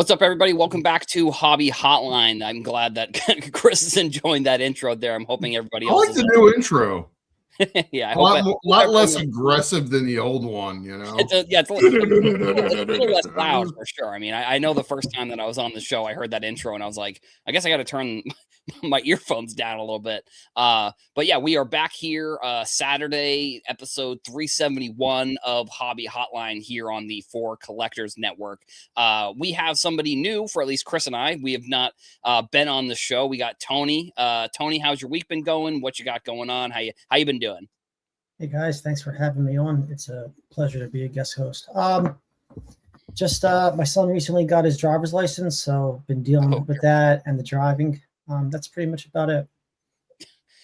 What's up, everybody? Welcome back to Hobby Hotline. I'm glad that Chris is enjoying that intro there. I'm hoping everybody else I like the new intro. Yeah, a lot less aggressive than the old one, you know? It's a little less loud for sure. I mean, I know the first time that I was on the show, I heard that intro and I was like, I guess I got to turn my earphones down a little bit. But yeah, we are back here Saturday, episode 371 of Hobby Hotline here on the For Collectors Network. We have somebody new for at least Chris and I. We have not been on the show. We got Tony. Tony, how's your week been going? What you got going on? How you been doing? Hey guys, thanks for having me on. It's a pleasure to be a guest host. Just my son recently got his driver's license, so been dealing with that and the driving. That's pretty much about it.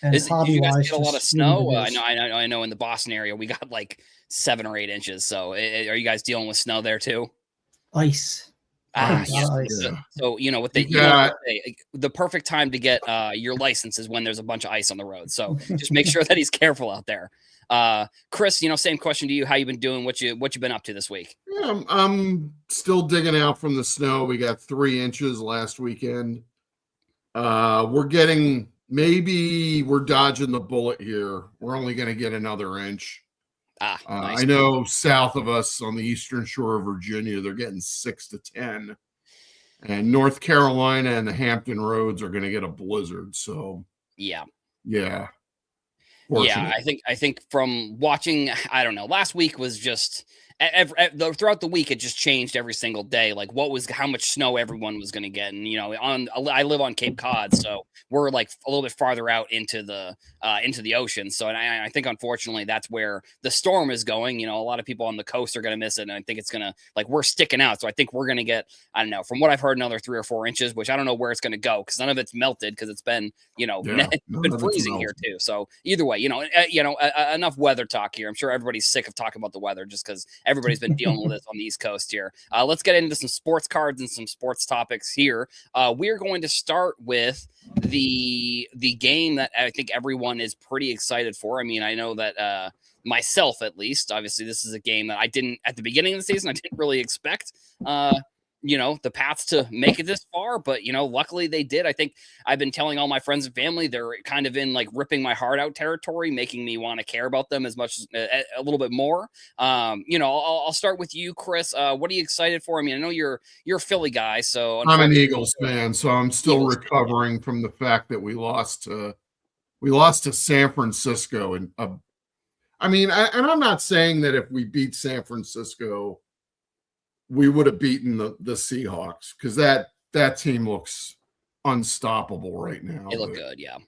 And did you guys get a lot of snow? I know in the Boston area we got like 7 or 8 inches. So are you guys dealing with snow there too? Ice. Yes. Ice. So you know what the perfect time to get your license is when there's a bunch of ice on the road. So just make sure that he's careful out there. Chris, same question to you. How you been doing? What you been up to this week? Yeah, I'm still digging out from the snow. We got 3 inches last weekend. We're dodging the bullet here. We're only going to get another inch. Nice. I know south of us on the eastern shore of Virginia, they're getting 6 to 10. And North Carolina and the Hampton Roads are going to get a blizzard. So yeah. I think from watching, I don't know, last week was just throughout the week, it just changed every single day. Like how much snow everyone was going to get. And, I live on Cape Cod, so we're like a little bit farther out into the ocean. So, and I think unfortunately that's where the storm is going. A lot of people on the coast are going to miss it. And I think it's going to we're sticking out. So I think we're going to get, I don't know, from what I've heard, another 3 or 4 inches, which I don't know where it's going to go because none of it's melted because it's been, it's been freezing here too. So either way, enough weather talk here. I'm sure everybody's sick of talking about the weather just because everybody's been dealing with this on the East Coast here. Let's get into some sports cards and some sports topics here. We're going to start with the game that I think everyone is pretty excited for. I mean, I know that myself, at least, obviously, this is a game that I didn't, at the beginning of the season, I didn't really expect the Pats to make it this far, but luckily they did. I think I've been telling all my friends and family they're kind of in like ripping my heart out territory, making me want to care about them as much as a little bit more. I'll start with you, Chris. What are you excited for? I mean, I know you're a Philly guy, so I'm an Eagles fan, so I'm still recovering from the fact that we lost to San Francisco, and I'm not saying that if we beat San Francisco, we would have beaten the Seahawks because that team looks unstoppable right now. They look good, yeah.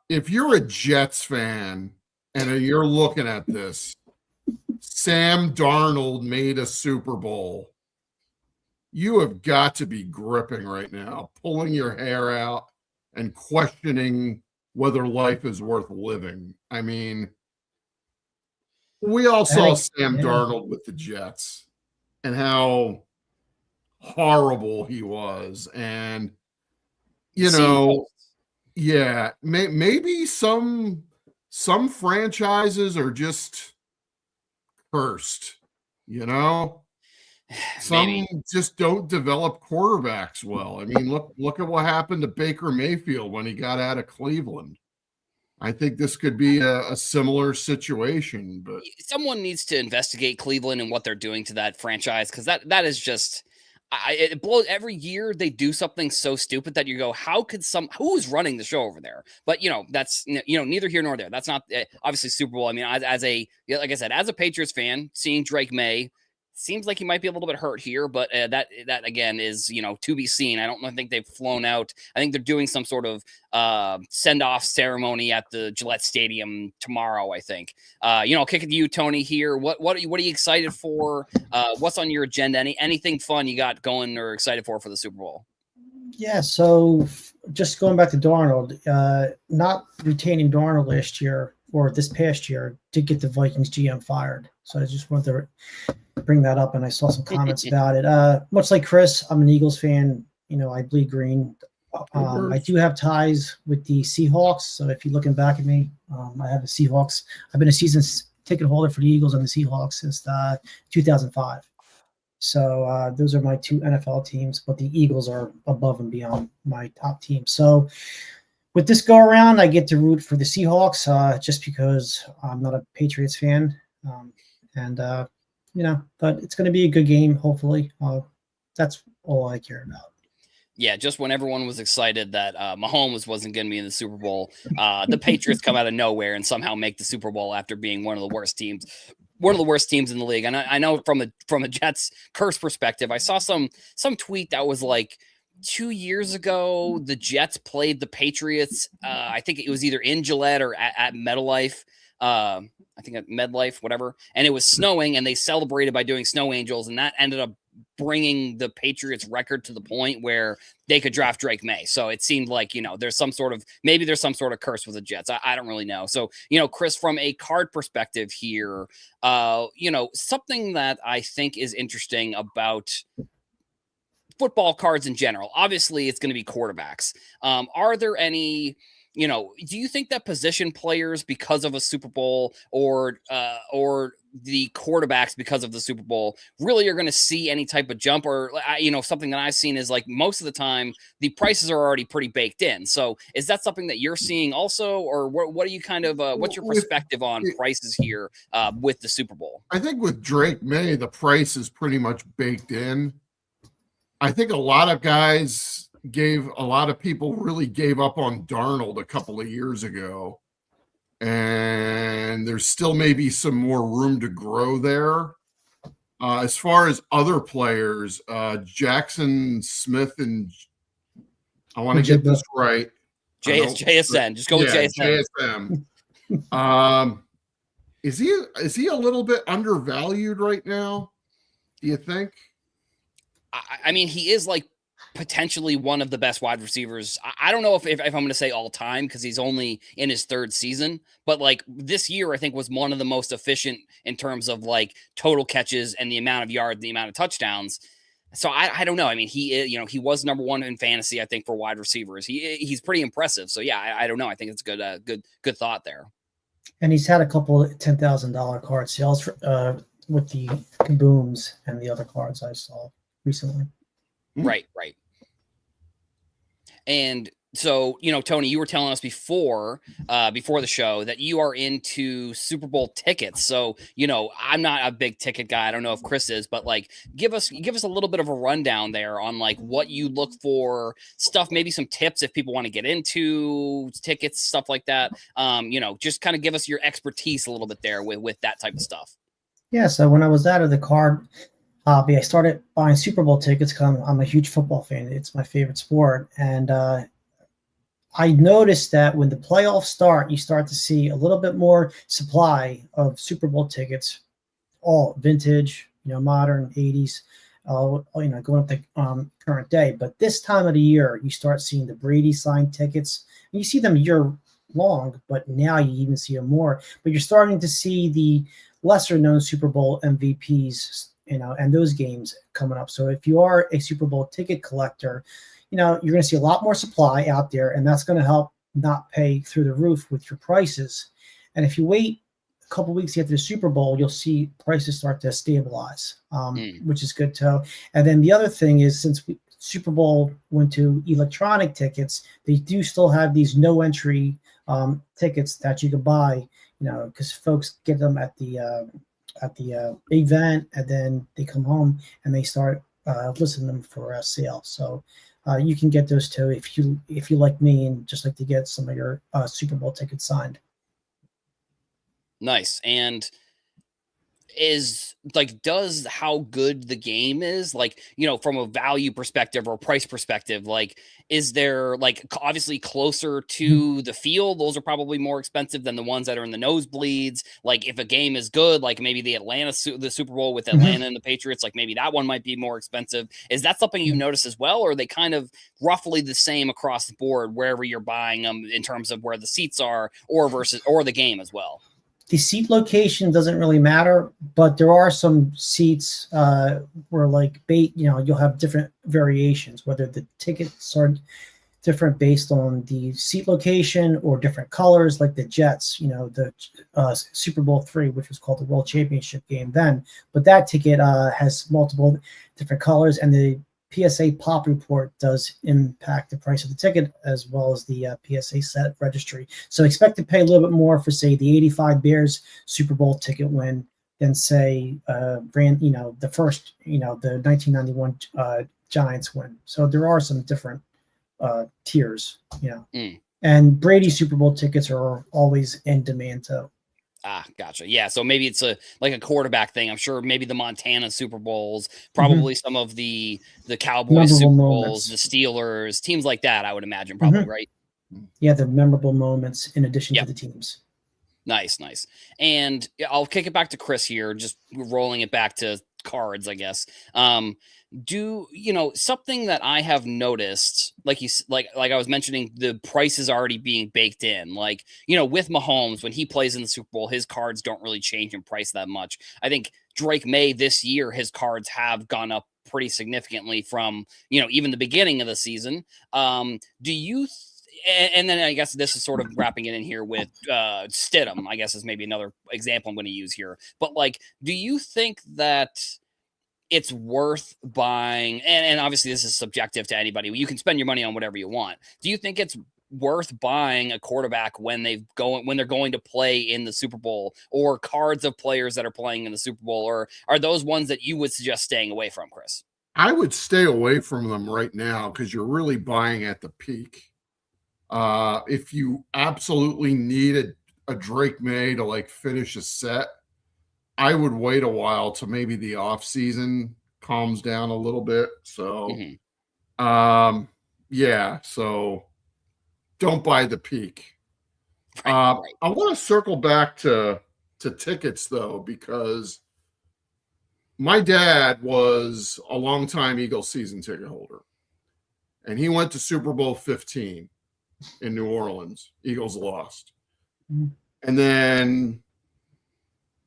If you're a Jets fan and you're looking at this, Sam Darnold made a Super Bowl. You have got to be gripping right now, pulling your hair out and questioning whether life is worth living. I mean, we all saw Sam Darnold with the Jets and how horrible he was. And, maybe some franchises are just cursed, Some just don't develop quarterbacks well. I mean, look at what happened to Baker Mayfield when he got out of Cleveland. I think this could be a similar situation, but someone needs to investigate Cleveland and what they're doing to that franchise because that is just it blows. Every year they do something so stupid that you go, who is running the show over there? But that's neither here nor there. That's not obviously Super Bowl. I mean, like I said, as a Patriots fan, seeing Drake May. Seems like he might be a little bit hurt here, but that again is to be seen. I don't think they've flown out. I think they're doing some sort of send-off ceremony at the Gillette Stadium tomorrow. I think. I'll kick it to you, Tony. Here, what are you excited for? What's on your agenda? Anything fun you got going or excited for the Super Bowl? Yeah, so just going back to Darnold, not retaining Darnold last year or this past year did get the Vikings GM fired. So I just wanted to bring that up, and I saw some comments about it. Much like Chris, I'm an Eagles fan. I bleed green. I do have ties with the Seahawks. So if you're looking back at me, I have the Seahawks. I've been a season ticket holder for the Eagles and the Seahawks since 2005. So those are my two NFL teams, but the Eagles are above and beyond my top team. So with this go around, I get to root for the Seahawks just because I'm not a Patriots fan. But it's going to be a good game, hopefully. That's all I care about. Yeah, just when everyone was excited that Mahomes wasn't going to be in the Super Bowl, the Patriots come out of nowhere and somehow make the Super Bowl after being one of the worst teams in the league. And I know from a Jets curse perspective, I saw some tweet that was like 2 years ago, the Jets played the Patriots. I think it was either in Gillette or at MetLife. I think at MedLife, whatever. And it was snowing, and they celebrated by doing snow angels, and that ended up bringing the Patriots record to the point where they could draft Drake May. So it seemed like, there's some sort of curse with the Jets. I don't really know. So, Chris, from a card perspective here, something that I think is interesting about football cards in general, obviously it's going to be quarterbacks. Are there any, do you think that position players, because of a Super Bowl, or the quarterbacks because of the Super Bowl, really are going to see any type of jump? Or, something that I've seen is like most of the time the prices are already pretty baked in. So is that something that you're seeing also, or what are you kind of, what's your perspective on prices here with the Super Bowl? I think with Drake May, the price is pretty much baked in. I think a lot of people really gave up on Darnold a couple of years ago, and there's still maybe some more room to grow there. As far as other players, Jackson Smith, and I want to get this right. JSN. Just go with JSN. Is he a little bit undervalued right now, do you think? I mean, he is like potentially one of the best wide receivers. I don't know if I'm going to say all time, because he's only in his third season, but like this year, I think was one of the most efficient in terms of like total catches and the amount of yards, the amount of touchdowns. So I don't know. I mean, he was number one in fantasy, I think, for wide receivers. He's pretty impressive. So yeah, I don't know. I think it's good thought there. And he's had a couple of $10,000 card sales with the Kabooms and the other cards I saw recently. Right. And so, Tony, you were telling us before the show that you are into Super Bowl tickets. So, I'm not a big ticket guy. I don't know if Chris is, but like, give us a little bit of a rundown there on like what you look for, stuff, maybe some tips if people want to get into tickets, stuff like that. Just kind of give us your expertise a little bit there with that type of stuff. Yeah. So when I was out of the card hobby, I started buying Super Bowl tickets because I'm a huge football fan. It's my favorite sport. And I noticed that when the playoffs start, you start to see a little bit more supply of Super Bowl tickets, all vintage, modern, 80s, going up to current day. But this time of the year, you start seeing the Brady signed tickets. And you see them year long, but now you even see them more. But you're starting to see the lesser known Super Bowl MVPs, and those games coming up. So if you are a Super Bowl ticket collector, you're going to see a lot more supply out there, and that's going to help not pay through the roof with your prices. And if you wait a couple weeks after the Super Bowl, you'll see prices start to stabilize, which is good too. And then the other thing is, since Super Bowl went to electronic tickets, they do still have these no entry tickets that you can buy, because folks get them at the event, and then they come home and they start listing them for a sale. So you can get those too if you like me and just like to get some of your Super Bowl tickets signed. Nice. And does how good the game is, from a value perspective or price perspective, is there obviously closer to the field? Those are probably more expensive than the ones that are in the nosebleeds. If a game is good, maybe the Super Bowl with Atlanta and the Patriots, maybe that one might be more expensive. Is that something you notice as well? Or are they kind of roughly the same across the board wherever you're buying them in terms of where the seats are or the game as well? The seat location doesn't really matter, but there are some seats where you'll have different variations, whether the tickets are different based on the seat location or different colors, like the Jets, the Super Bowl III, which was called the World Championship game then. But that ticket has multiple different colors, and the PSA pop report does impact the price of the ticket as well as the PSA set registry. So expect to pay a little bit more for, say, the 85 Bears Super Bowl ticket win than, say, the first, the 1991 Giants win. So there are some different tiers, and Brady Super Bowl tickets are always in demand too. Gotcha. Yeah, so maybe it's like a quarterback thing. I'm sure maybe the Montana Super Bowls, probably some of the Cowboys Super Bowls, the Steelers, teams like that, I would imagine, probably, right? Yeah, the memorable moments in addition to the teams. Nice. And I'll kick it back to Chris here, just rolling it back to cards, I guess. Something that I have noticed, like I was mentioning, the price is already being baked in. Like, with Mahomes, when he plays in the Super Bowl, his cards don't really change in price that much. I think Drake May this year, his cards have gone up pretty significantly from, even the beginning of the season. Do you and then I guess this is sort of wrapping it in here with Stidham, I guess, is maybe another example I'm going to use here. But do you think that it's worth buying? And obviously this is subjective to anybody. You can spend your money on whatever you want. Do you think it's worth buying a quarterback when they're going to play in the Super Bowl, or cards of players that are playing in the Super Bowl, or are those ones that you would suggest staying away from, Chris? I would stay away from them right now because you're really buying at the peak. If you absolutely need a Drake May to finish a set, I would wait a while till maybe the off season calms down a little bit. So, so don't buy the peak. Right. I want to circle back to tickets though, because my dad was a longtime Eagles season ticket holder, and he went to Super Bowl 15 in New Orleans. Eagles lost. And then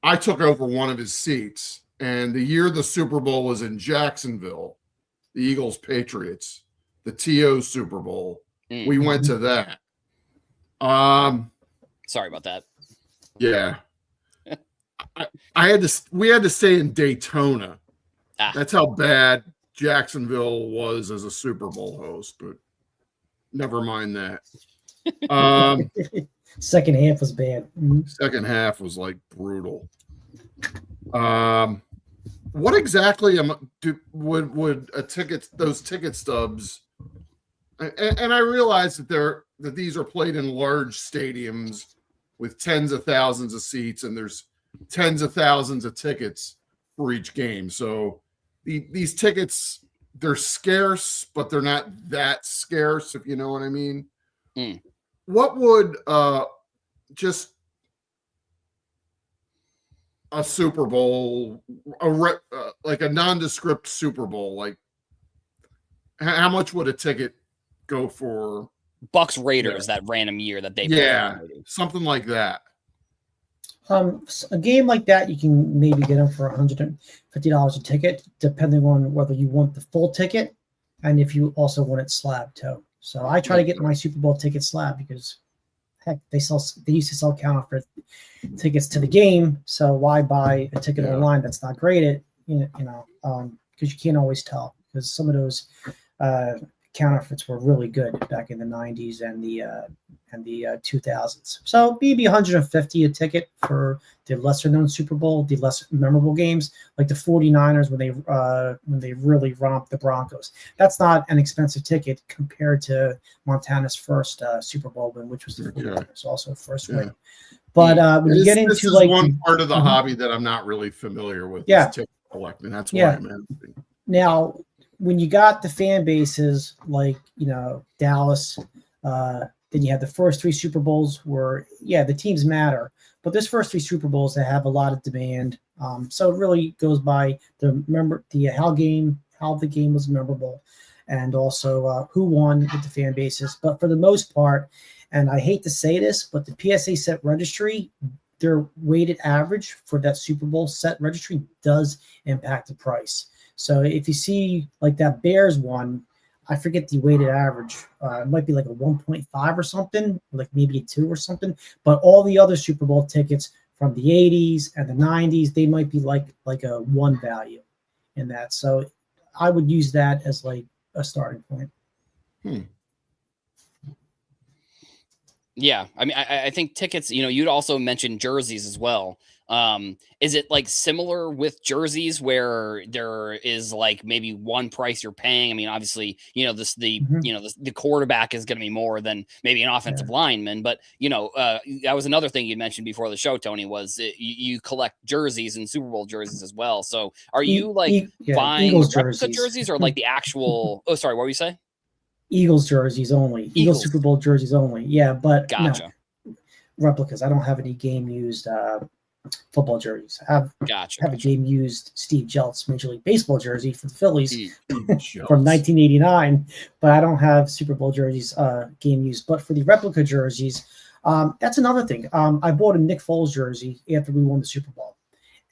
I took over one of his seats, and the year the Super Bowl was in Jacksonville, the Eagles Patriots, the TO Super Bowl, we went to that. Sorry about that. Yeah. We had to stay in Daytona. That's how bad Jacksonville was as a Super Bowl host, but never mind that. Second half was bad. Second half was brutal. What exactly would a ticket, those ticket stubs? And I realize that these are played in large stadiums with tens of thousands of seats, and there's tens of thousands of tickets for each game. So these tickets, they're scarce, but they're not that scarce, if you know what I mean. What would just a Super Bowl, like a nondescript Super Bowl, how much would a ticket go for? Bucks Raiders, that random year that they played. Something like that. A game like that, you can maybe get them for $150 a ticket, depending on whether you want the full ticket and if you also want it slab too. So I try to get my Super Bowl ticket slab because, heck, they used to sell counterfeit tickets to the game. So why buy a ticket online that's not graded? Because you can't always tell, because some of those counterfeits were really good back in the 90s and the 2000s. So maybe $150 a ticket for the lesser known Super Bowl, the less memorable games, like the 49ers when they really romped the Broncos. That's not an expensive ticket compared to Montana's first Super Bowl win, which was the 49ers, also first win. But when you get into one part of the hobby that I'm not really familiar with, is ticket collecting. That's why I'm asking. Now, when you got the fan bases like Dallas, then you had the first three Super Bowls where the teams matter, but this first three Super Bowls that have a lot of demand. So it really goes by how the game was memorable, and also who won with the fan bases. But for the most part, and I hate to say this, but the PSA set registry, their weighted average for that Super Bowl set registry does impact the price. So if you see like that Bears one, I forget the weighted average. It might be like a 1.5 or something, like maybe a 2 or something. But all the other Super Bowl tickets from the 80s and the 90s, they might be like a 1 value in that. So I would use that as like a starting point. Yeah, I mean, I think tickets. You'd also mentioned jerseys as well. Is it like similar with jerseys where there is like maybe one price you're paying? I mean, obviously, the quarterback is going to be more than maybe an offensive lineman, but that was another thing you mentioned before the show, Tony, was you collect jerseys and Super Bowl jerseys as well. So are you like buying Eagles replica jerseys or like the actual? Oh, sorry, what were you say? Eagles jerseys only. Eagles Super Bowl jerseys only. Yeah, but gotcha. No, replicas. I don't have any game used football jerseys. I have a game used Steve Jeltz Major League Baseball jersey for the Phillies from 1989, but I don't have Super Bowl jerseys game used. But for the replica jerseys, that's another thing. I bought a Nick Foles jersey after we won the Super Bowl,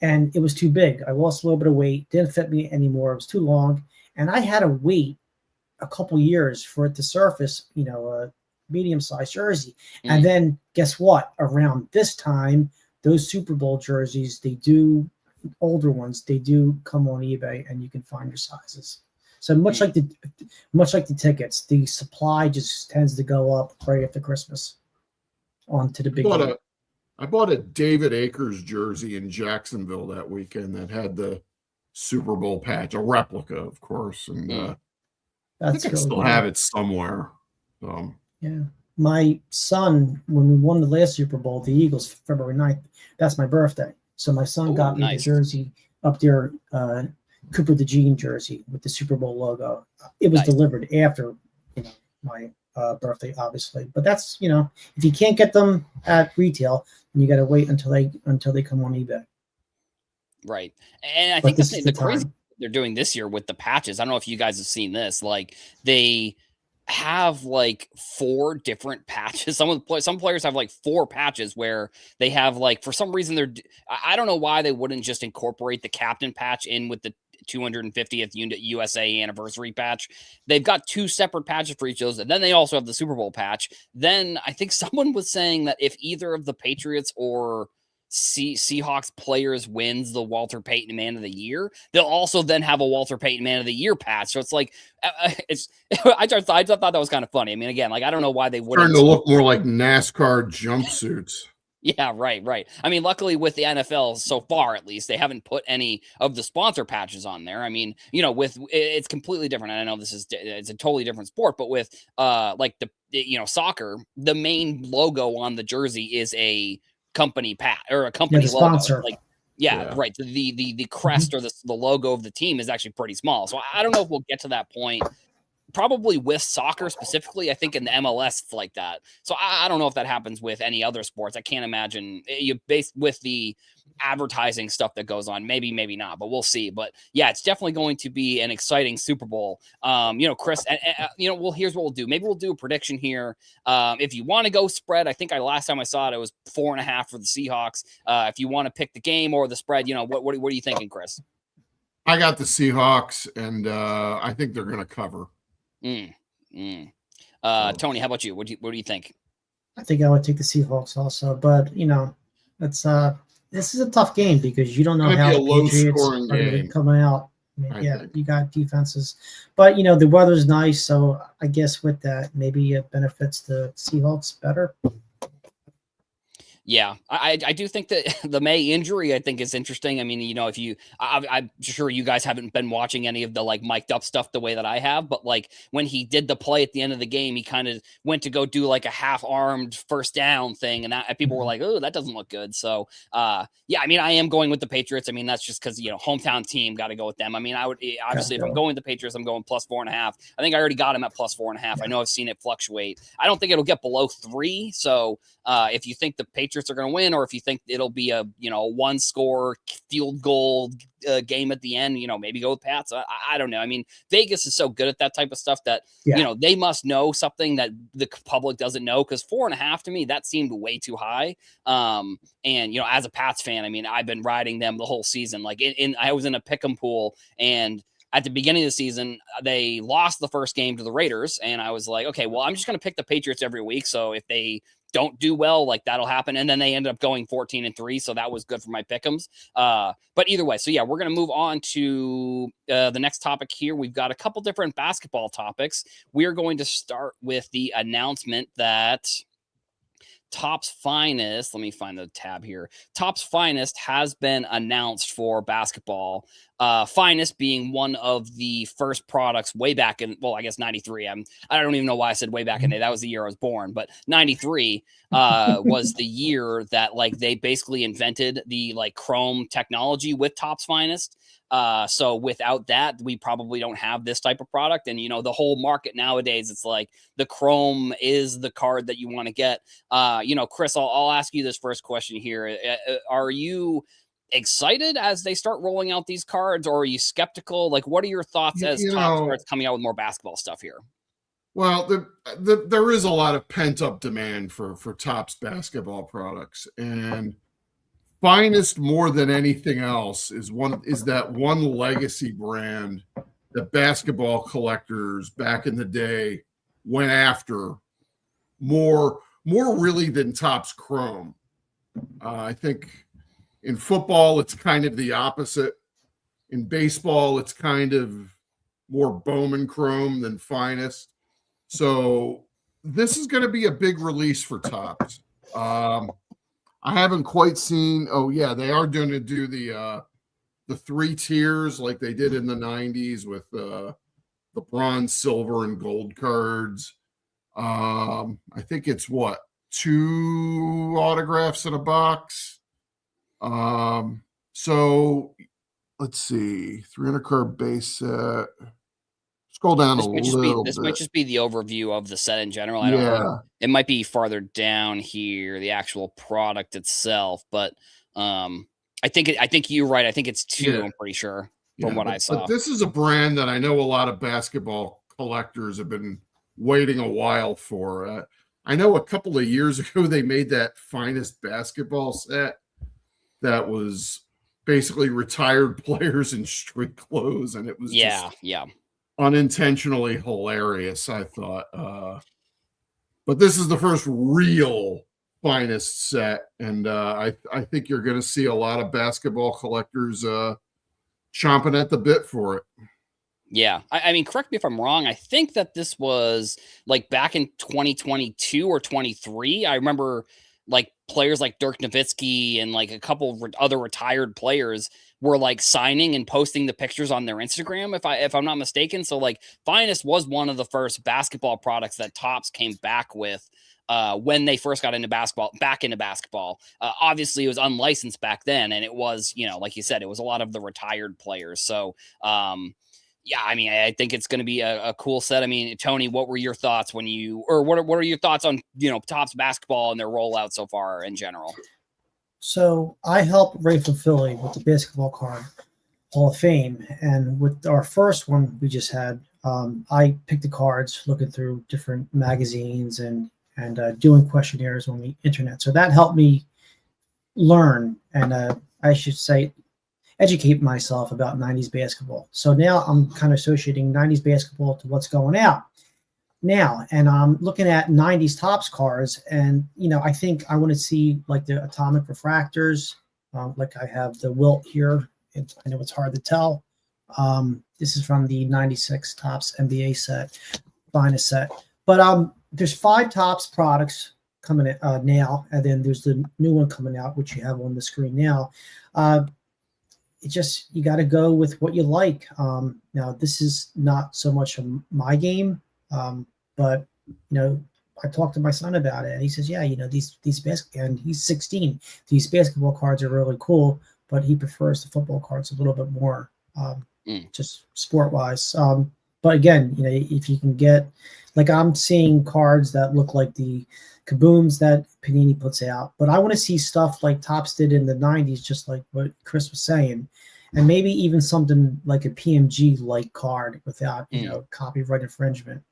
and it was too big. I lost a little bit of weight, didn't fit me anymore. It was too long, and I had to wait a couple years for it to surface, a medium-sized jersey. And then guess what? Around this time, those Super Bowl jerseys, older ones, they do come on eBay and you can find your sizes. So much like the tickets, the supply just tends to go up right after Christmas onto the big game. I bought a David Akers jersey in Jacksonville that weekend that had the Super Bowl patch, a replica, of course. And I think I still have it somewhere. Yeah. My son, when we won the last Super Bowl, the Eagles, February 9th, that's my birthday. So my son got me the jersey up there, Cooper DeJean jersey with the Super Bowl logo. It was delivered after my birthday, obviously. But that's, if you can't get them at retail, then you got to wait until they come on eBay. Right. And I think the crazy they're doing this year with the patches. I don't know if you guys have seen this. Like they have like 4 different patches. Some players have like 4 patches where they have like, for some reason I don't know why they wouldn't just incorporate the captain patch in with the 250th USA anniversary patch. They've got 2 separate patches for each of those. And then they also have the Super Bowl patch. Then I think someone was saying that if either of the Patriots or Seahawks players wins the Walter Payton Man of the Year, they'll also then have a Walter Payton Man of the Year patch. So it's like, I just thought that was kind of funny. I mean, again, like I don't know why they wouldn't. Starting to look more like NASCAR jumpsuits. Yeah, right. I mean, luckily with the NFL so far, at least, they haven't put any of the sponsor patches on there. I mean, it's completely different. And I know it's a totally different sport, but with like soccer, the main logo on the jersey is a company patch or a company logo. Sponsor. Like, right. The crest or the logo of the team is actually pretty small. So I don't know if we'll get to that point. Probably with soccer specifically, I think in the MLS it's like that. So I don't know if that happens with any other sports. I can't imagine based with the advertising stuff that goes on. Maybe not, but we'll see. But yeah, it's definitely going to be an exciting Super Bowl. Chris, here's what we'll do. Maybe we'll do a prediction here. If you want to go spread, I think last time I saw it was 4.5 for the Seahawks. If you want to pick the game or the spread, what are you thinking, Chris? I got the Seahawks, and I think they're going to cover. Tony, how about you? What do you think? I think I would take the Seahawks also, but it's this is a tough game because you don't know how the Patriots are going to come out. You got defenses, but the weather's nice, so I guess with that maybe it benefits the Seahawks better. Yeah, I do think that the May injury, I think, is interesting. I mean, I'm sure you guys haven't been watching any of the like mic'd up stuff the way that I have, but like when he did the play at the end of the game, he kind of went to go do like a half-armed first down thing, and people were like, "Oh, that doesn't look good." So, I mean, I am going with the Patriots. I mean, that's just because hometown team, got to go with them. I mean, I would obviously if I'm going with the Patriots, I'm going plus 4.5. I think I already got him at plus 4.5. I know I've seen it fluctuate. I don't think it'll get below 3. So, if you think the Patriots are going to win, or if you think it'll be a 1-score field goal game at the end, maybe go with Pats. I don't know. I mean, Vegas is so good at that type of stuff that they must know something that the public doesn't know, because 4.5 to me, that seemed way too high. And as a Pats fan, I mean, I've been riding them the whole season. Like I was in a pick'em pool, and at the beginning of the season, they lost the first game to the Raiders. And I was like, okay, well, I'm just going to pick the Patriots every week. So if they don't do well, like that'll happen. And then they ended up going 14-3. So that was good for my pick'ems. But either way, so yeah, we're going to move on to the next topic here. We've got a couple different basketball topics. We're going to start with the announcement that Topps Finest, let me find the tab here. Topps Finest has been announced for basketball. Finest being one of the first products way back in, well, I guess 93. I don't even know why I said way back in the day. That was the year I was born, but 93 was the year that like they basically invented the like chrome technology with Topps Finest. So without that, we probably don't have this type of product. And, you know, the whole market nowadays, it's like the chrome is the card that you want to get. You know, Chris, I'll ask you this first question here. Are you excited as they start rolling out these cards, or are you skeptical? Like, what are your thoughts as Topps starts coming out with more basketball stuff here? Well, there is a lot of pent-up demand for Topps basketball products, and Finest, more than anything else, is that one legacy brand that basketball collectors back in the day went after more really than Topps Chrome. I think in football, it's kind of the opposite. In baseball, it's kind of more Bowman Chrome than Finest. So this is going to be a big release for Topps. I haven't quite seen. Oh yeah, they are going to do the 3 tiers like they did in the 90s with the bronze, silver, and gold cards. I think it's 2 autographs in a box. So let's see, 300 card base set. Scroll down a little bit. This might just be the overview of the set in general. I don't know. It might be farther down here, the actual product itself, but I think you're right. I think it's 2. I'm pretty sure from what I saw. But this is a brand that I know a lot of basketball collectors have been waiting a while for. I know a couple of years ago they made that Finest basketball set that was basically retired players in street clothes, and it was unintentionally hilarious, I thought. But this is the first real Finest set, and I think you're going to see a lot of basketball collectors chomping at the bit for it. Yeah. I mean, correct me if I'm wrong. I think that this was like back in 2022 or 23. I remember like players like Dirk Nowitzki and like a couple of other retired players were like signing and posting the pictures on their Instagram, if I'm not mistaken. So like Finest was one of the first basketball products that Topps came back with when they first got into basketball. Obviously it was unlicensed back then, and it was, you know, like you said, it was a lot of the retired players. So yeah, I mean, I think it's going to be a cool set. I mean, Tony, what were your thoughts what are your thoughts on, you know, Topps basketball and their rollout so far in general? So I helped Rayford Philly with the basketball card Hall of Fame. And with our first one we just had, I picked the cards, looking through different magazines and doing questionnaires on the internet. So that helped me learn and I should say educate myself about 90s basketball. So now I'm kind of associating 90s basketball to what's going out now. And I'm looking at 90s Topps cards. And, you know, I think I want to see like the atomic refractors. Like I have the Wilt here. I know it's hard to tell. This is from the 96 Topps NBA set, Finest set. But there's 5 Topps products coming in, now. And then there's the new one coming out, which you have on the screen now. It's just, you got to go with what you like. Now, this is not so much my game, but, you know, I talked to my son about it, and he says, yeah, you know, these and he's 16. These basketball cards are really cool, but he prefers the football cards a little bit more, just sport-wise. But again, you know, if you can get, like I'm seeing cards that look like the kabooms that Panini puts out, but I want to see stuff like Topps did in the 90s, just like what Chris was saying, and maybe even something like a PMG-like card without, you know, copyright infringement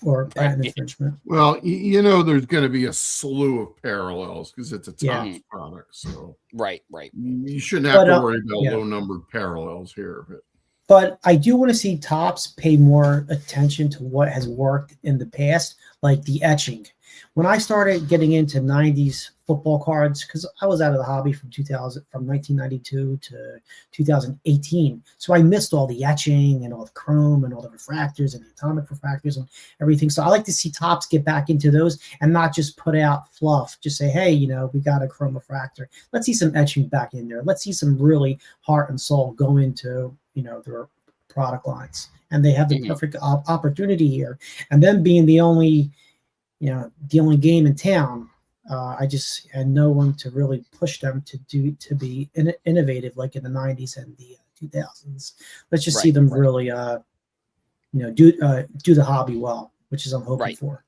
or patent infringement. Well, you know, there's going to be a slew of parallels because it's a Topps product. So right. You shouldn't have to worry about low-numbered parallels here. But But I do want to see Topps pay more attention to what has worked in the past, like the etching. When I started getting into 90s football cards, because I was out of the hobby from 1992 to 2018. So I missed all the etching and all the chrome and all the refractors and the atomic refractors and everything. So I like to see Topps get back into those and not just put out fluff. Just say, hey, we got a chrome refractor. Let's see some etching back in there. Let's see some really heart and soul go into their product lines, and they have the perfect opportunity here. And then being the only game in town, I just had no one to really push them to be innovative like in the 90s and the 2000s. Let's just see them really do the hobby well, which is I'm hoping for.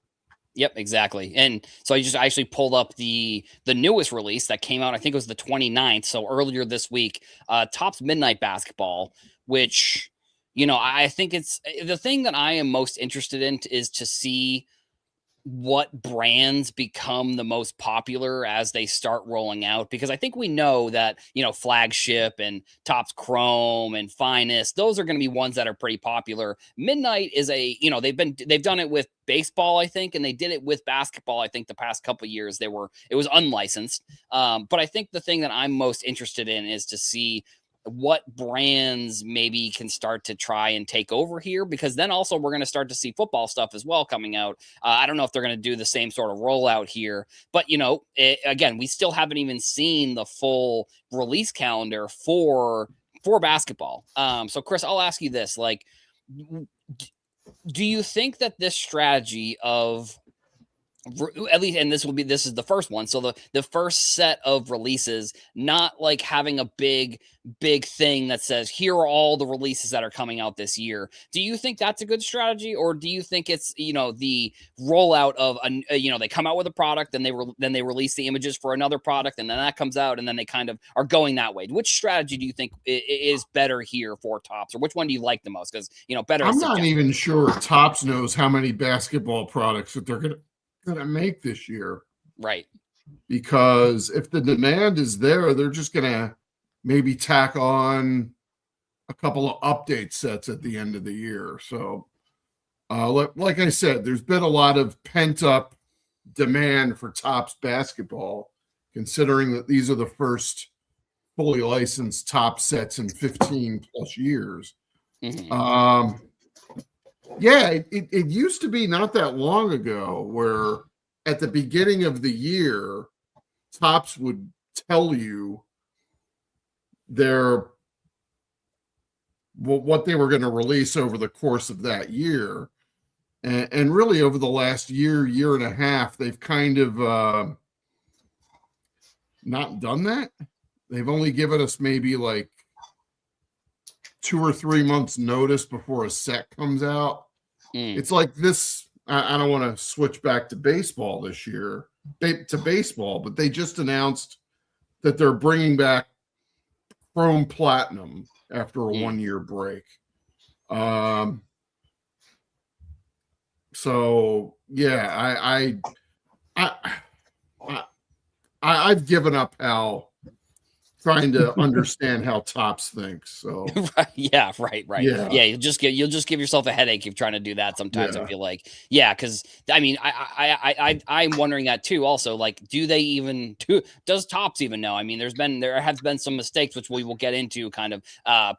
Yep, exactly. And so I actually pulled up the newest release that came out. I think it was the 29th. So earlier this week, Topps Midnight Basketball, which, I think it's the thing that I am most interested in is to see what brands become the most popular as they start rolling out, because I think we know that Flagship and Topps Chrome and Finest, those are going to be ones that are pretty popular. Midnight is they've done it with baseball, I think, and they did it with basketball. I think the past couple of years it was unlicensed, but I think the thing that I'm most interested in is to see what brands maybe can start to try and take over here, because then also we're going to start to see football stuff as well coming out. I don't know if they're going to do the same sort of rollout here, but again, we still haven't even seen the full release calendar for basketball. So Chris, I'll ask you this, like, do you think that this strategy of at least, and this is the first one, so the first set of releases, not like having a big thing that says here are all the releases that are coming out this year, do you think that's a good strategy, or do you think it's the rollout of they come out with a product, then they release the images for another product, and then that comes out, and then they kind of are going that way? Which strategy do you think is better here for Topps, or which one do you like the most? Because better, I'm not even sure Topps knows how many basketball products that they're gonna make this year, right? Because if the demand is there, they're just gonna maybe tack on a couple of update sets at the end of the year. So like I said, there's been a lot of pent up demand for Topps basketball, considering that these are the first fully licensed Topps sets in 15 plus years. Yeah, it used to be not that long ago where at the beginning of the year, Topps would tell you what they were going to release over the course of that year. And really over the last year and a half, they've kind of not done that. They've only given us maybe like 2 or 3 months notice before a set comes out. It's like this. I don't want to switch back to baseball this year, but they just announced that they're bringing back Chrome Platinum after a 1-year break. So yeah, I've given up trying to understand how Topps thinks. So right. Yeah, you'll just give yourself a headache if you're trying to do that sometimes. I feel like, because I mean, I'm wondering that too also, like, does Topps even know? I mean, there have been some mistakes which we will get into kind of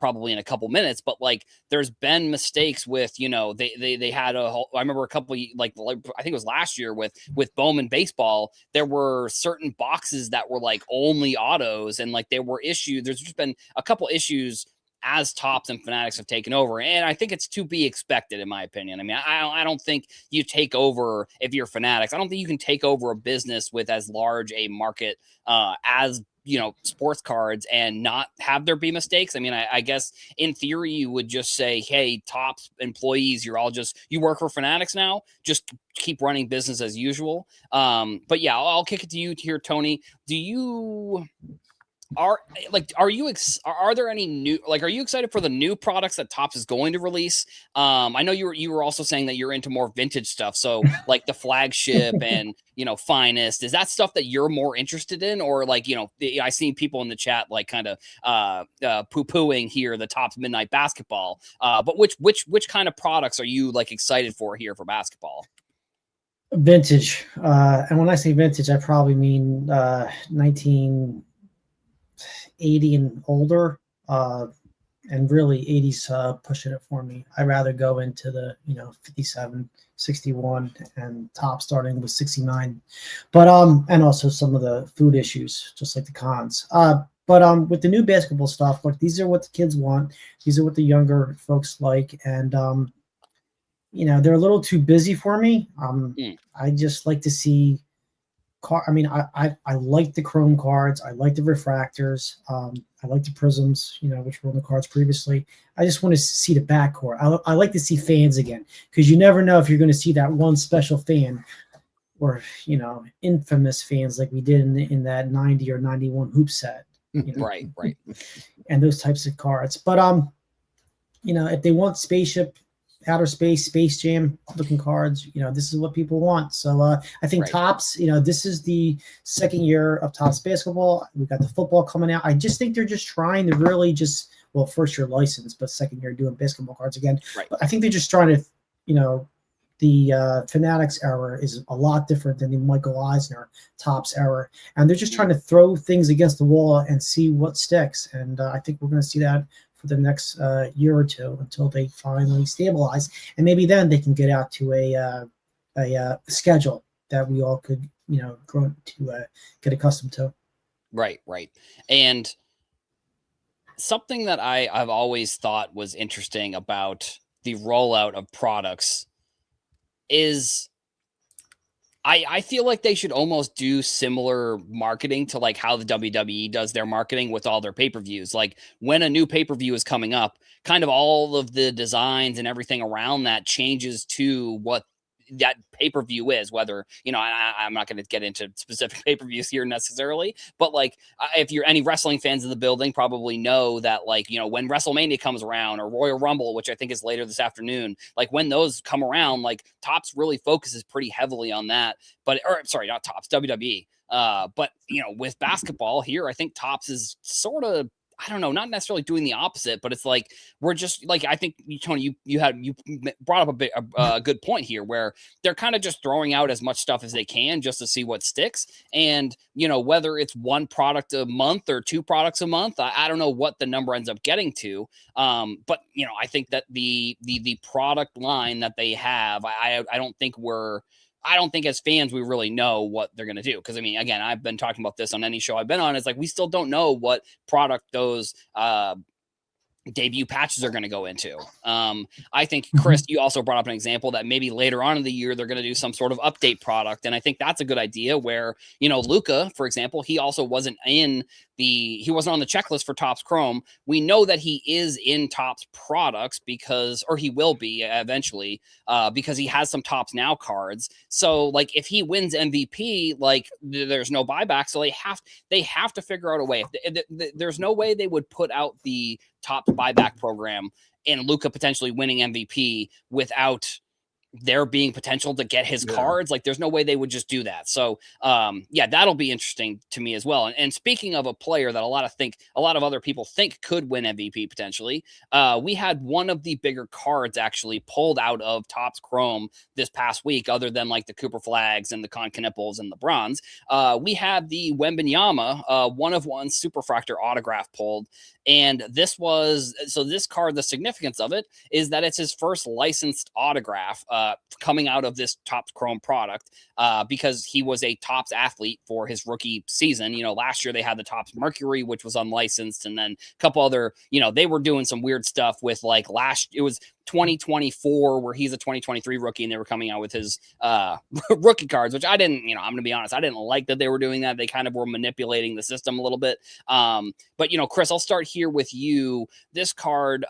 probably in a couple minutes, but like there's been mistakes with they had I remember a couple, like I think it was last year with Bowman baseball, there were certain boxes that were like only autos, and like there were issues. There's just been a couple issues as Topps and Fanatics have taken over, and I think it's to be expected, in my opinion. I mean, I don't think you take over, if you're Fanatics, I don't think you can take over a business with as large a market as sports cards and not have there be mistakes. I mean, I guess in theory you would just say, hey, Topps employees, you work for Fanatics now, just keep running business as usual. But yeah, I'll kick it to you here, Tony. Do you Are there any new, like, are you excited for the new products that Topps is going to release? I know you were also saying that you're into more vintage stuff. So like the flagship and, finest, is that stuff that you're more interested in? Or like, I seen people in the chat, like kind of poo-pooing here, the Topps Midnight Basketball. But which kind of products are you like excited for here for basketball? Vintage. And when I say vintage, I probably mean 1980 and older, and really 80s pushing it for me. I'd rather go into the 57, 61, and top starting with 69, but and also some of the food issues, just like the cons. But with the new basketball stuff, like, these are what the kids want, these are what the younger folks like, and they're a little too busy for me. I just like to see I like the chrome cards. I like the refractors. I like the prisms, which were on the cards previously. I just want to see the backcourt. I like to see fans again, because you never know if you're going to see that one special fan, or infamous fans like we did in that 90 or 91 hoop set. Right. And those types of cards. But if they want spaceship, outer space, Space Jam looking cards, this is what people want. So I think Topps, this is the second year of Topps basketball. We got the football coming out. I just think they're just trying to really first year license, but second year doing basketball cards again. Right. But I think they're just trying to, the Fanatics era is a lot different than the Michael Eisner Topps era. And they're just trying to throw things against the wall and see what sticks. And I think we're going to see that for the next year or two, until they finally stabilize, and maybe then they can get out to a schedule that we all could grow to get accustomed to. Right. And something that I've always thought was interesting about the rollout of products is I feel like they should almost do similar marketing to like how the WWE does their marketing with all their pay-per-views. Like when a new pay-per-view is coming up, kind of all of the designs and everything around that changes to what that pay-per-view is, whether, I'm not going to get into specific pay-per-views here necessarily, but like if you're any wrestling fans in the building probably know that, like, when WrestleMania comes around, or Royal Rumble, which I think is later this afternoon, like when those come around, like Topps really focuses pretty heavily on that. But, or sorry, not Topps, WWE. But with basketball here, I think Topps is sort of, I don't know, not necessarily doing the opposite, but it's like, we're just like, I think Tony, you brought up a good point here, where they're kind of just throwing out as much stuff as they can just to see what sticks. And, whether it's one product a month or two products a month, I don't know what the number ends up getting to. But, I think that the product line that they have, I don't think as fans we really know what they're going to do. Because, I mean, again, I've been talking about this on any show I've been on. It's like, we still don't know what product those debut patches are going to go into. I think, Chris, you also brought up an example that maybe later on in the year they're going to do some sort of update product, and I think that's a good idea. Where Luka, for example, he also wasn't on the checklist for Topps Chrome. We know that he is in Topps products or he will be eventually, because he has some Topps Now cards. So like if he wins MVP, like there's no buyback, so they have to figure out a way. There's no way they would put out the Topps buyback program and Luka potentially winning MVP without there being potential to get his cards. Like there's no way they would just do that. So that'll be interesting to me as well. And speaking of a player that a lot of other people think could win MVP potentially, we had one of the bigger cards actually pulled out of Topps Chrome this past week, other than like the Cooper Flags and the Con Knipples and the bronze. We had the Wembanyama 1/1 Superfractor autograph pulled. And this card, the significance of it is that it's his first licensed autograph coming out of this Topps Chrome product, because he was a Topps athlete for his rookie season. Last year they had the Topps Mercury, which was unlicensed, and then a couple other, they were doing some weird stuff with like it was 2024 where he's a 2023 rookie, and they were coming out with his rookie cards, which I didn't, I'm going to be honest, I didn't like that they were doing that. They kind of were manipulating the system a little bit. But Chris, I'll start here with you. This card,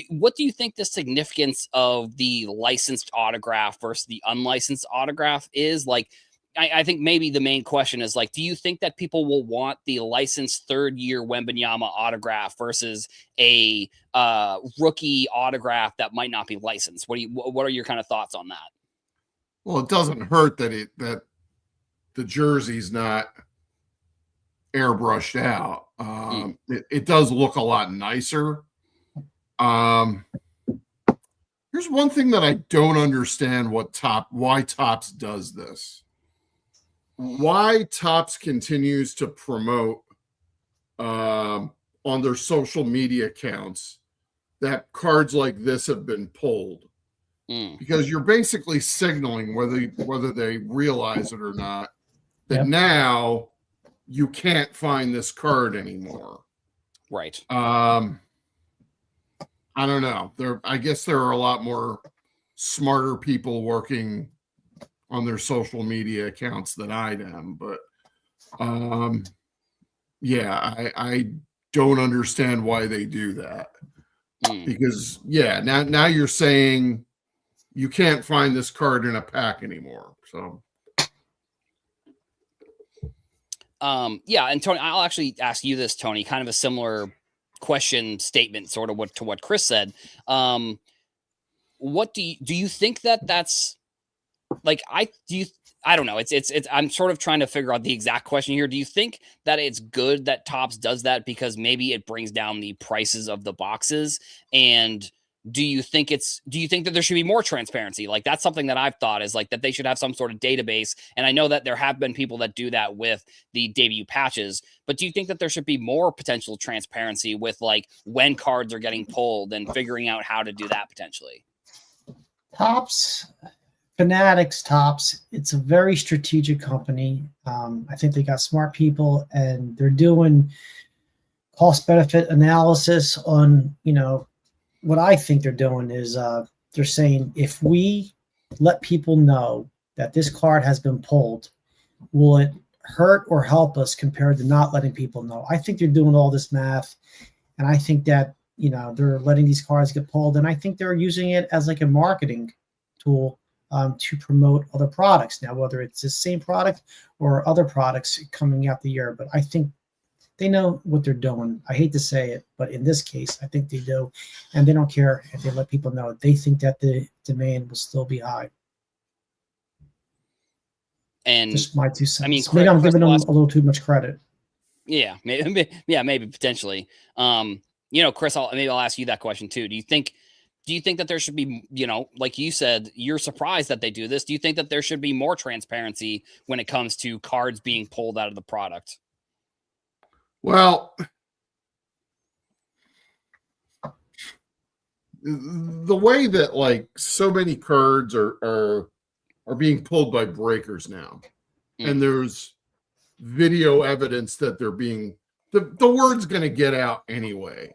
what do you think the significance of the licensed autograph versus the unlicensed autograph is? Like, I think maybe the main question is like, do you think that people will want the licensed third-year Wembanyama autograph versus a rookie autograph that might not be licensed? What are your kind of thoughts on that? Well, it doesn't hurt that the jersey's not airbrushed out. It does look a lot nicer. Here's one thing that I don't understand why Topps does this. Why Topps continues to promote on their social media accounts that cards like this have been pulled. Because you're basically signaling, whether they realize it or not, that now you can't find this card anymore. Right. I don't know. I guess there are a lot more smarter people working on their social media accounts than I am, but yeah, I don't understand why they do that. Because now you're saying you can't find this card in a pack anymore. So and Tony, I'll actually ask you this, Tony, kind of a similar question statement, sort of to what Chris said. What do you think that's like? I don't know. It's I'm sort of trying to figure out the exact question here. Do you think that it's good that Topps does that because maybe it brings down the prices of the boxes? And do you think that there should be more transparency? Like, that's something that I've thought is like that they should have some sort of database. And I know that there have been people that do that with the debut patches, but do you think that there should be more potential transparency with like when cards are getting pulled and figuring out how to do that potentially? Topps, Fanatics, Topps, it's a very strategic company. I think they got smart people and they're doing cost benefit analysis on, what I think they're doing is they're saying, if we let people know that this card has been pulled, will it hurt or help us compared to not letting people know? I think they're doing all this math, and I think that, they're letting these cards get pulled, and I think they're using it as like a marketing tool to promote other products. Now, whether it's the same product or other products coming out the year, but I think they know what they're doing. I hate to say it, but in this case, I think they do. And they don't care if they let people know. They think that the demand will still be high. And just my 2 cents. I mean, maybe I'm giving them a little too much credit. Yeah, maybe potentially. Chris, I'll ask you that question too. Do you think that there should be, like you said, you're surprised that they do this. Do you think that there should be more transparency when it comes to cards being pulled out of the product? Well, the way that like so many cards are being pulled by breakers now, and there's video evidence that they're being the word's going to get out anyway.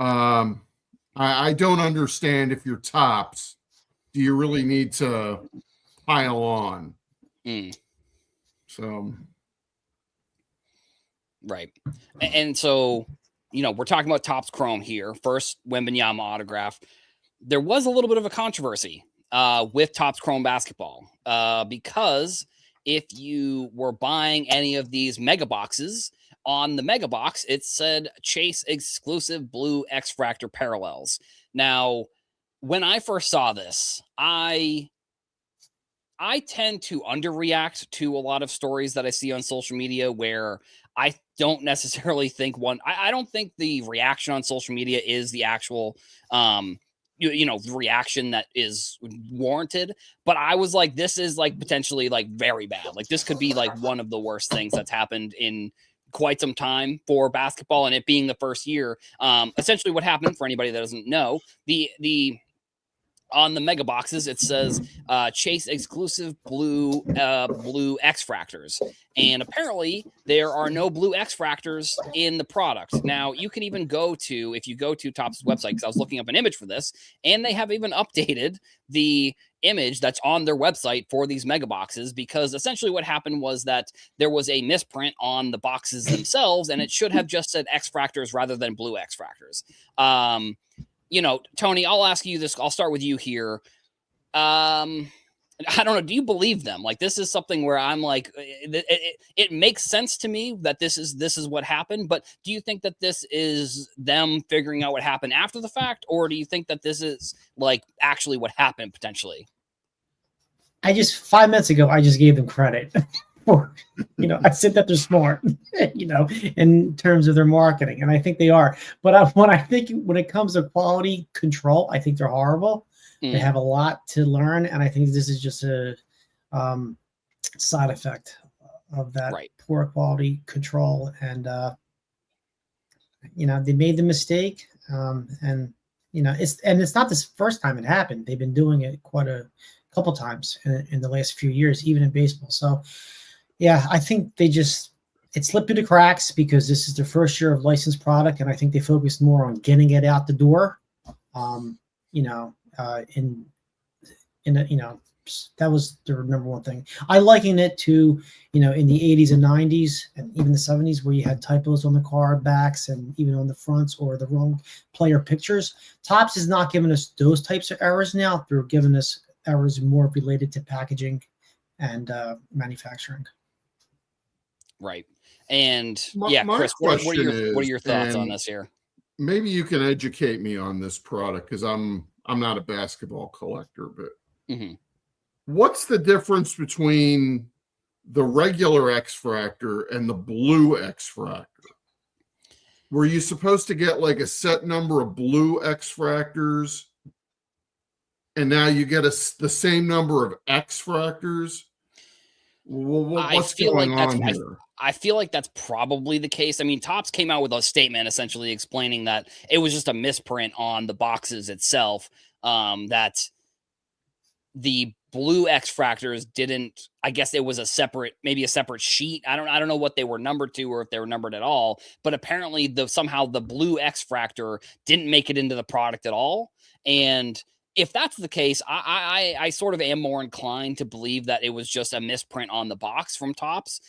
I don't understand, if you're Topps, do you really need to pile on? So. Right. And so, we're talking about Topps Chrome here. First Wembanyama autograph. There was a little bit of a controversy with Topps Chrome basketball because if you were buying any of these mega boxes, on the mega box, it said Chase exclusive blue X-Fractor parallels. Now, when I first saw this, I tend to underreact to a lot of stories that I see on social media where I don't necessarily think I don't think the reaction on social media is the actual, reaction that is warranted. But I was like, this is like potentially like very bad. Like, this could be like one of the worst things that's happened in quite some time for basketball, and it being the first year. Essentially what happened, for anybody that doesn't know, the on the mega boxes, it says Chase exclusive blue X-Fractors. And apparently there are no blue X-Fractors in the product. Now, you can even if you go to Topps' website, because I was looking up an image for this, and they have even updated the image that's on their website for these mega boxes, because essentially what happened was that there was a misprint on the boxes themselves, and it should have just said X-Fractors rather than blue X-Fractors. Tony, I'll ask you this. I'll start with you here. I don't know. Do you believe them? Like, this is something where I'm like, it makes sense to me that this is what happened. But do you think that this is them figuring out what happened after the fact, or do you think that this is like actually what happened potentially? I just 5 minutes ago, I just gave them credit for, I said that they're smart, in terms of their marketing, and I think they are. But when it comes to quality control, I think they're horrible. They have a lot to learn, and I think this is just a side effect of that poor quality control. And they made the mistake, and it's not the first time it happened. They've been doing it quite a couple times in the last few years, even in baseball. So, yeah, I think it slipped through the cracks because this is their first year of licensed product, and I think they focused more on getting it out the door. That was their number one thing. I liken it to, in the 80s and 90s and even the 70s, where you had typos on the card backs and even on the fronts or the wrong player pictures. Topps is not giving us those types of errors now. They're giving us errors more related to packaging and manufacturing. Right. And my Chris, what are your thoughts on this here? Maybe you can educate me on this product, because I'm not a basketball collector, but what's the difference between the regular X-Fractor and the blue X-Fractor? Were you supposed to get like a set number of blue X-Fractors, and now you get the same number of X-Fractors? What's going on here? I feel like that's probably the case. I mean, Topps came out with a statement essentially explaining that it was just a misprint on the boxes itself. That the blue X-Fractors didn't, I guess it was maybe a separate sheet. I don't know what they were numbered to, or if they were numbered at all, but apparently somehow the blue X-Fractor didn't make it into the product at all. And if that's the case, I sort of am more inclined to believe that it was just a misprint on the box from Topps.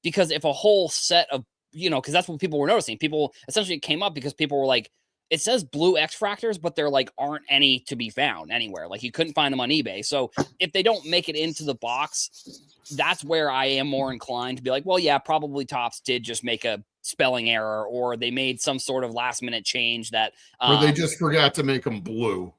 Because if a whole set of, because that's what people were noticing. People essentially came up because people were like, it says blue X-Fractors, but there aren't any to be found anywhere. Like, you couldn't find them on eBay. So if they don't make it into the box, that's where I am more inclined to be like, well, yeah, probably Topps did just make a spelling error, or they made some sort of last minute change that, or they just forgot to make them blue.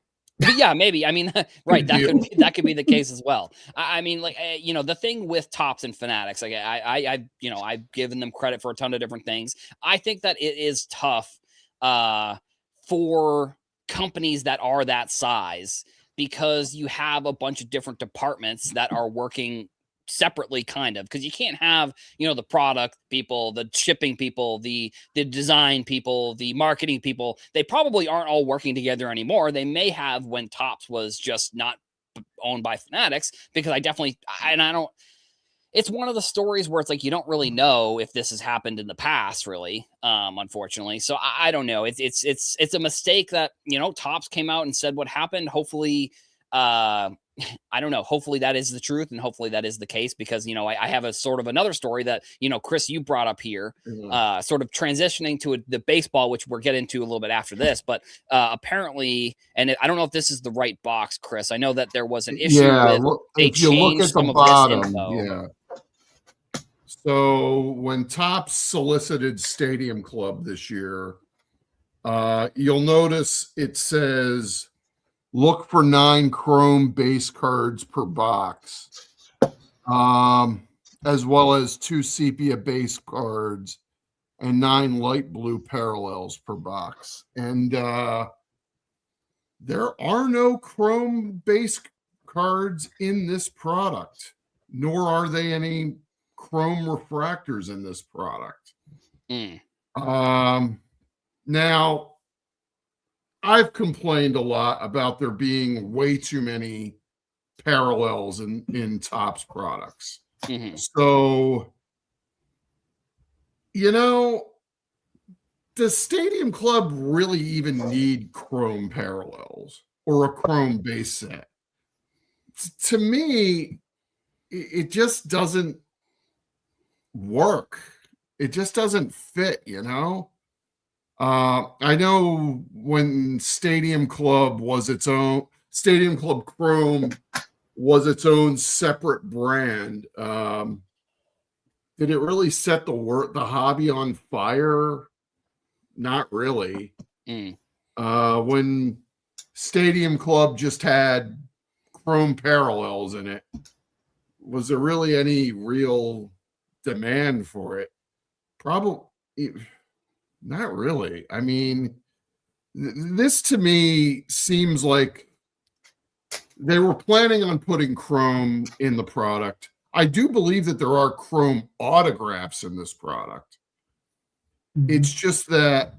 Yeah, maybe. I mean, right. That could be the case as well. I mean, the thing with Topps and Fanatics, like I've given them credit for a ton of different things. I think that it is tough for companies that are that size, because you have a bunch of different departments that are working separately, kind of, because you can't have the product people, the shipping people, the design people, the marketing people. They probably aren't all working together anymore. They may have when Topps was just not owned by Fanatics, because it's one of the stories where it's like you don't really know if this has happened in the past, really, unfortunately. So I don't know. It's a mistake that Topps came out and said what happened. Hopefully, I don't know. Hopefully that is the truth, and hopefully that is the case, because I have a sort of another story that Chris, you brought up here, sort of transitioning to the baseball, which we'll get into a little bit after this. But apparently, and I don't know if this is the right box, Chris. I know that there was an issue with they changed some of this info. Yeah. So when Topps solicited Stadium Club this year, you'll notice it says, look for 9 chrome base cards per box, as well as 2 sepia base cards and 9 light blue parallels per box. And there are no chrome base cards in this product, nor are they any chrome refractors in this product. Now, I've complained a lot about there being way too many parallels in Topps products. So, does Stadium Club really even need chrome parallels or a chrome base set? To me, it just doesn't work. It just doesn't fit, I know when Stadium Club was its own, Stadium Club Chrome was its own separate brand. Did it really set the hobby on fire? Not really. When Stadium Club just had chrome parallels in it, was there really any real demand for it? Probably not really. I mean, this to me seems like they were planning on putting chrome in the product. I do believe that there are chrome autographs in this product. It's just that,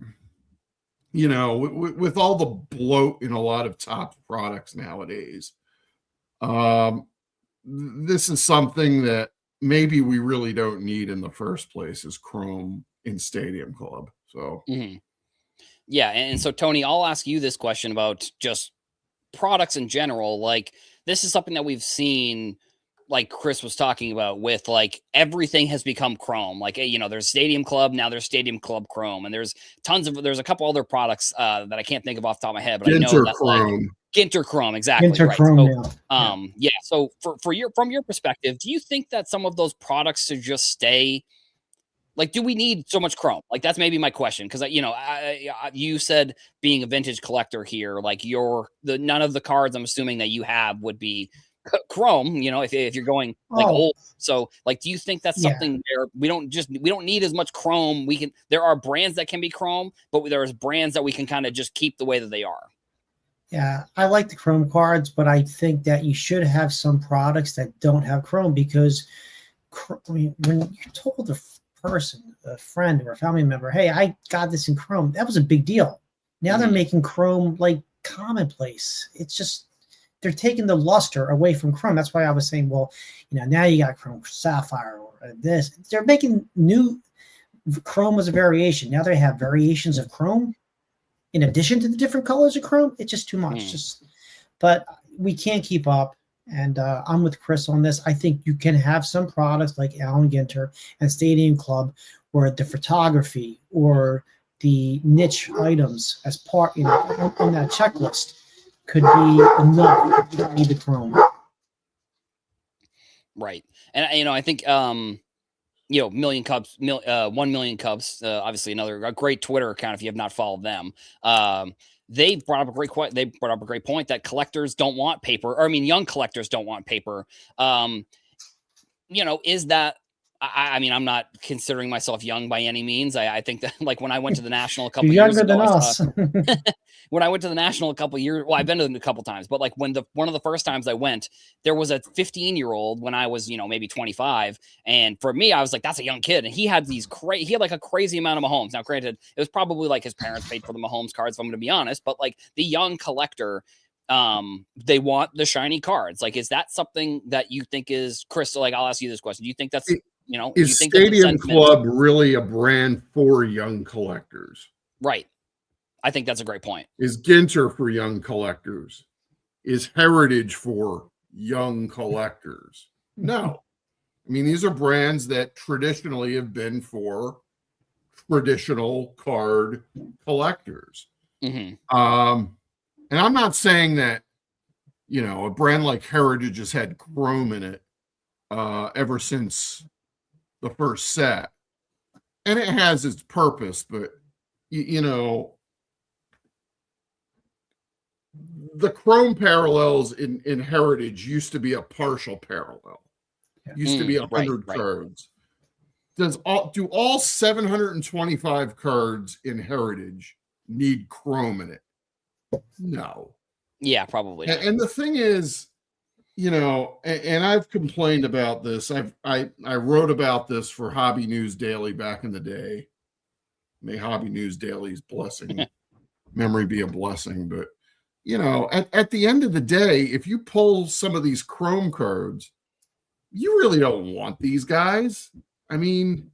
you know, with all the bloat in a lot of top products nowadays, this is something that maybe we really don't need in the first place, is chrome in Stadium Club. So, yeah. And so, Tony, I'll ask you this question about just products in general. Like, this is something that we've seen, like Chris was talking about, with like everything has become chrome. Like, you know, there's Stadium Club, now there's Stadium Club Chrome, and there's a couple other products that I can't think of off the top of my head, but I know that Chrome. like Ginter Chrome, exactly. Ginter right. Chrome, So, yeah. So from your perspective, do you think that some of those products should just stay? Like, do we need so much chrome? Like, that's maybe my question. Cause you know, you said being a vintage collector here, like none of the cards I'm assuming that you have would be chrome, you know, if you're going like old. So like, do you think that's something where we don't need as much chrome? There are brands that can be chrome, but there's brands that we can kind of just keep the way that they are. Yeah, I like the chrome cards, but I think that you should have some products that don't have chrome, because I mean, when you told a friend or a family member, hey, I got this in chrome, that was a big deal. Now they're making chrome like commonplace. It's just, they're taking the luster away from chrome. That's why I was saying, well, you know, now you got chrome sapphire or this. They're making new chrome as a variation. Now they have variations of chrome in addition to the different colors of chrome. It's just too much. But we can't keep up. And I'm with Chris on this. I think you can have some products like Allen Ginter and Stadium Club, where the photography or the niche items as part, you know, on that checklist could be enough. You don't need the chrome. Right. And, you know, I think, you know, 1 million Cubs, obviously a great Twitter account if you have not followed them. They brought up a great point that collectors don't want paper, or I mean, young collectors don't want paper. You know, is that, I mean, I'm not considering myself young by any means. I think that, like, when I went to the National a couple years ago, younger than us. when I went to the National a couple years, well, I've been to them a couple times, but like one of the first times I went, there was a 15-year-old when I was, you know, maybe 25. And for me, I was like, that's a young kid. And he had he had like a crazy amount of Mahomes. Now, granted, it was probably like his parents paid for the Mahomes cards, if I'm going to be honest, but like the young collector, they want the shiny cards. Like, is that something that you think is, Chris, like, I'll ask you this question. Do you think that's, you know, is Stadium Club really a brand for young collectors? Right. I think that's a great point. Is Ginter for young collectors? Is Heritage for young collectors? No. I mean, these are brands that traditionally have been for traditional card collectors. And I'm not saying that, you know, a brand like Heritage has had chrome in it ever since the first set. And it has its purpose, but, you know, the chrome parallels in Heritage used to be a partial parallel. Used to be 100 cards. Do all 725 cards in Heritage need chrome in it? No. Yeah, probably. And the thing is, you know, and I've complained about this. I wrote about this for Hobby News Daily back in the day. May Hobby News Daily's blessing memory be a blessing, but you know, at the end of the day, if you pull some of these chrome cards, you really don't want these guys. I mean,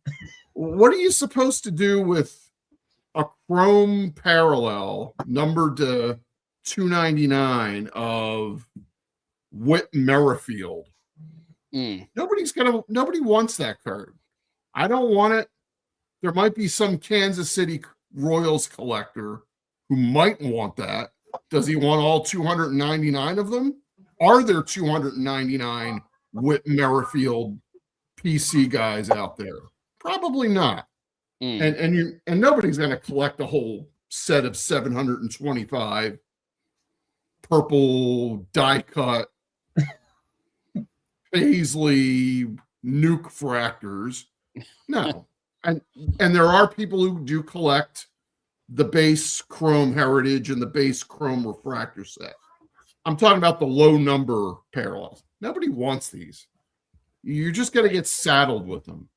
what are you supposed to do with a chrome parallel numbered to 299 of Whit Merrifield? Nobody wants that card. I don't want it. There might be some Kansas City Royals collector who might want that. Does he want all 299 of them? are there 299 Whit Merrifield PC guys out there? Probably not. And nobody's going to collect a whole set of 725 purple die cut Paisley nuke fractors. No. And there are people who do collect the base chrome heritage and the base chrome refractor set. I'm talking about the low number parallels. Nobody wants these. You're just going to get saddled with them.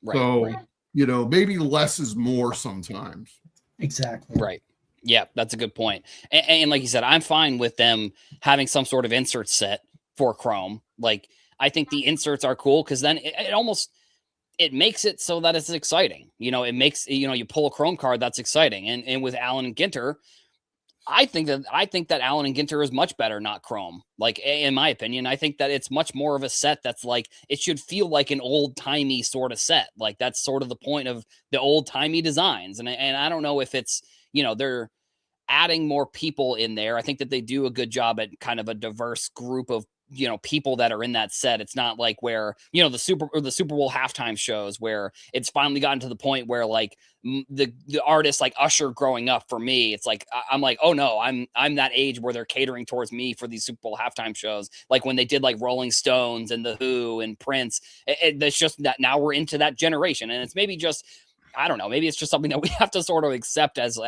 Right. Maybe less is more sometimes. Exactly. Right. Yeah, that's a good point. And like you said, I'm fine with them having some sort of insert set for chrome. Like, I think the inserts are cool because then it makes it so that it's exciting. It makes, you pull a chrome card, that's exciting. And with Allen and Ginter, I think that Allen and Ginter is much better, not chrome. Like, in my opinion, I think that it's much more of a set that's like, it should feel like an old timey sort of set. Like, that's sort of the point of the old timey designs. And I don't know if it's, they're adding more people in there. I think that they do a good job at kind of a diverse group of, people that are in that set. It's not like where, the Super Bowl halftime shows where it's finally gotten to the point where like the artists like Usher growing up for me, it's like, I'm like, oh no, I'm that age where they're catering towards me for these Super Bowl halftime shows. Like when they did like Rolling Stones and The Who and Prince, it's just that now we're into that generation. And it's maybe just, I don't know, maybe it's just something that we have to sort of accept as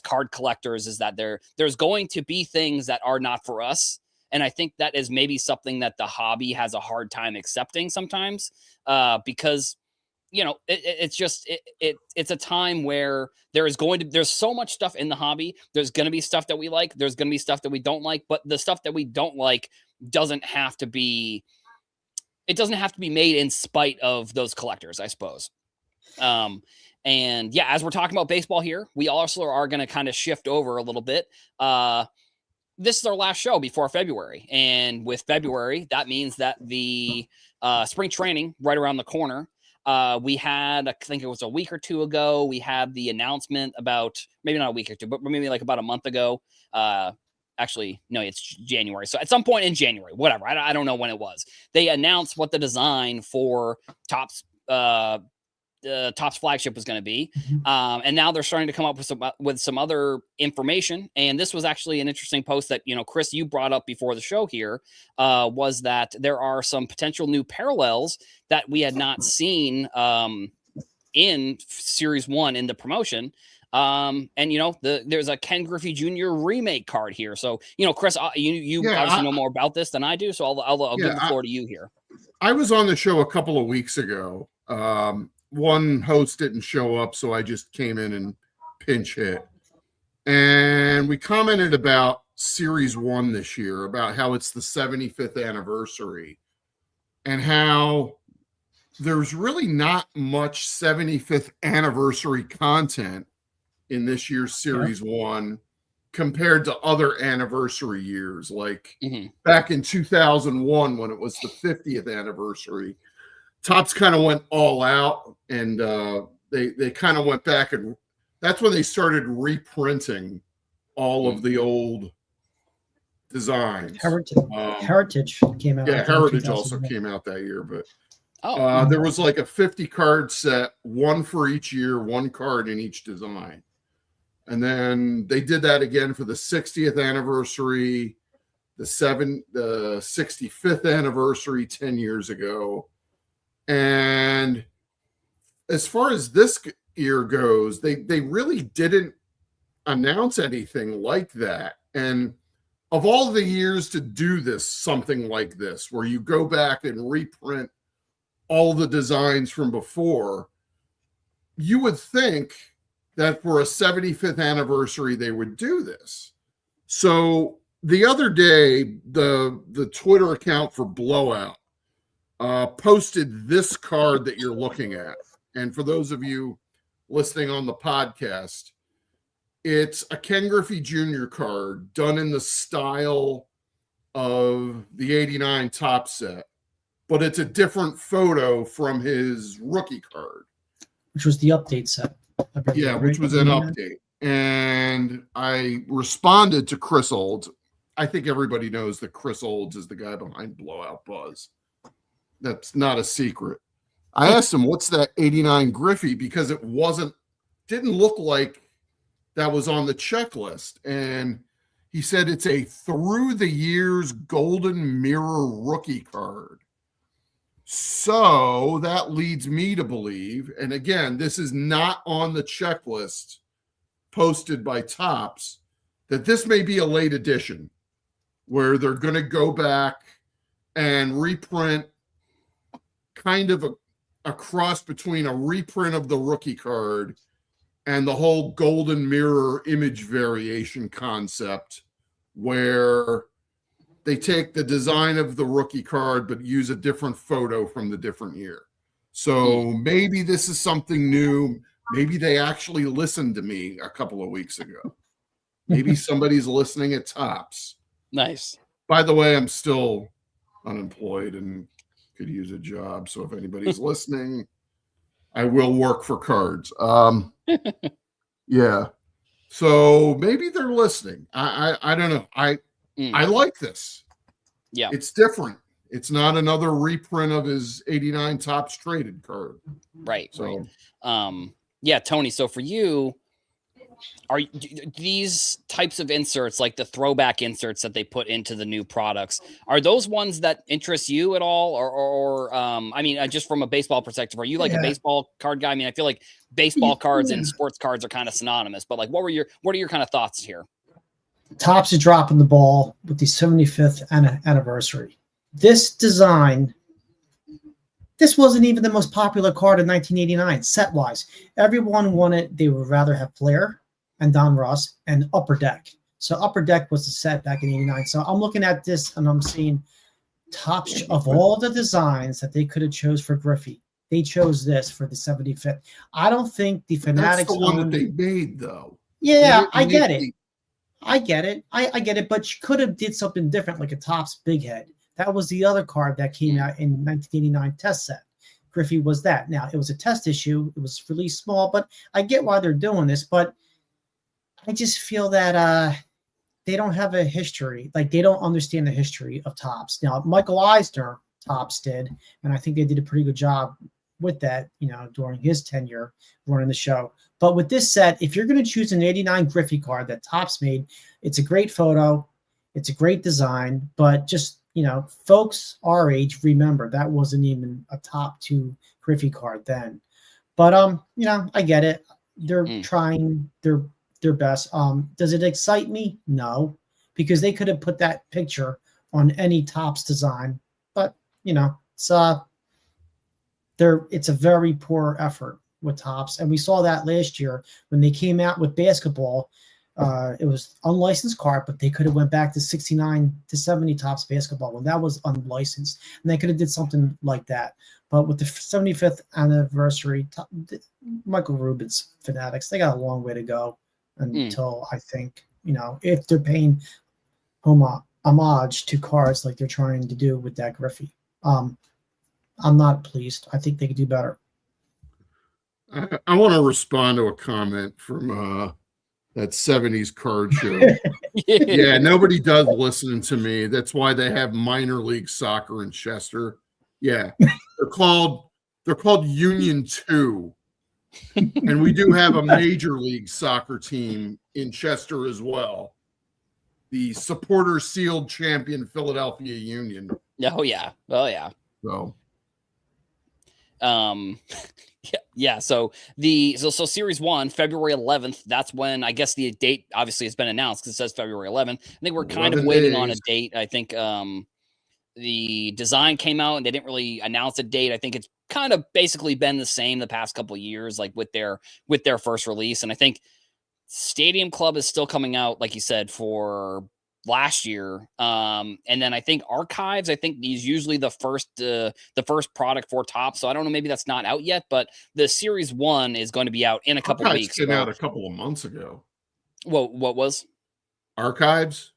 card collectors, is that there's going to be things that are not for us. And I think that is maybe something that the hobby has a hard time accepting sometimes, because, it's a time where there's so much stuff in the hobby. There's going to be stuff that we like. There's going to be stuff that we don't like. But the stuff that we don't like doesn't have to be made in spite of those collectors, I suppose. And yeah, as we're talking about baseball here, we also are going to kind of shift over a little bit. This is our last show before February. And with February, that means that the spring training right around the corner. We had, I think it was a week or two ago, we had the announcement about, maybe not a week or two, but maybe like about a month ago. Actually, no, it's January. So at some point in January, whatever, I don't know when it was. They announced what the design for Topps flagship was going to be. And now they're starting to come up with some other information. And this was actually an interesting post that, Chris, you brought up before the show here, was that there are some potential new parallels that we had not seen in Series 1 in the promotion. And there's a Ken Griffey Jr. remake card here. So, Chris, you obviously know more about this than I do. So I'll give the floor to you here. I was on the show a couple of weeks ago. One host didn't show up, so I just came in and pinch hit. And we commented about Series 1 this year, about how it's the 75th anniversary and how there's really not much 75th anniversary content in this year's Series 1 compared to other anniversary years. Like back in 2001, when it was the 50th anniversary, Topps kind of went all out, and they kind of went back, and that's when they started reprinting all of the old designs. Heritage came out. Yeah, Heritage also came out that year, but there was like a 50 card set, one for each year, one card in each design. And then they did that again for the 60th anniversary, the 65th anniversary 10 years ago. And as far as this year goes, they really didn't announce anything like that. And of all the years to do this, something like this, where you go back and reprint all the designs from before, you would think that for a 75th anniversary, they would do this. So the other day, the Twitter account for Blowout posted this card that you're looking at. And for those of you listening on the podcast, it's a Ken Griffey Jr. card done in the style of the 89 Top set, but it's a different photo from his rookie card. Which was the update set. Yeah, which was an update. And I responded to Chris Old I think everybody knows that Chris Olds is the guy behind Blowout Buzz. That's not a secret. I asked him, what's that 89 Griffey? Because it didn't look like that was on the checklist. And he said it's a through the years golden mirror rookie card. So that leads me to believe, and again, this is not on the checklist posted by Topps, that this may be a late edition where they're going to go back and reprint kind of a cross between a reprint of the rookie card and the whole golden mirror image variation concept, where they take the design of the rookie card but use a different photo from the different year. So maybe this is something new. Maybe they actually listened to me a couple of weeks ago. Maybe somebody's listening at Topps. Nice. By the way, I'm still unemployed and could use a job. So if anybody's listening, I will work for cards. Yeah. So maybe they're listening. I don't know. I like this. Yeah. It's different. It's not another reprint of his 89 Topps traded card. Right. So, right. Yeah, Tony. So for you, are these types of inserts, like the throwback inserts that they put into the new products, are those ones that interest you at all? Or I mean, just from a baseball perspective, are you like a baseball card guy? I mean, I feel like baseball cards and sports cards are kind of synonymous, but like, what are your kind of thoughts here? Topps is dropping the ball with the 75th anniversary. This design, this wasn't even the most popular card in 1989, set-wise. Everyone wanted, they would rather have Flair and Don Russ and Upper Deck. So Upper Deck was the set back in 89. So I'm looking at this and I'm seeing Topps, of all the designs that they could have chose for Griffey, they chose this for the 75th. I don't think the Fanatics... That's the one that they made, though. Yeah, I get it. I get it. I get it, but you could have did something different, like a Topps Big Head. That was the other card that came out in 1989 test set. Griffey was that. Now, it was a test issue. It was released small, but I get why they're doing this, but I just feel that they don't have a history. Like, they don't understand the history of Topps. Now, Michael Eisner, Topps did, and I think they did a pretty good job with that, during his tenure running the show. But with this set, if you're going to choose an 89 Griffey card that Topps made, it's a great photo. It's a great design, but just, folks our age remember that wasn't even a top 2 Griffey card then. But, I get it. They're trying their best. Does it excite me? No, because they could have put that picture on any Topps design, but, it's a very poor effort with Topps. And we saw that last year when they came out with basketball. It was unlicensed card, but they could have went back to 69 to 70 Topps basketball when that was unlicensed, and they could have did something like that. But with the 75th anniversary, Michael Rubin's Fanatics, they got a long way to go until I think, if they're paying homage to cards like they're trying to do with that Griffey. I'm not pleased. I think they could do better. I want to respond to a comment from that 70s card show. Yeah, nobody does listen to me. That's why they have minor league soccer in Chester. Yeah, they're called Union 2. And we do have a major league soccer team in Chester as well. The supporter sealed champion Philadelphia Union. Oh yeah. Oh yeah. So yeah. So series 1, February 11th, that's when I guess the date obviously has been announced because it says February 11th. I think we're kind of waiting on a date. I think the design came out and they didn't really announce a date. I think it's kind of basically been the same the past couple of years, like with their first release. And I think Stadium Club is still coming out, like you said, for last year. And then I think Archives, I think is usually the first product for Topps. So I don't know, maybe that's not out yet, but the series 1 is going to be out in a couple of weeks. Came out a couple of months ago. Well, what was Archives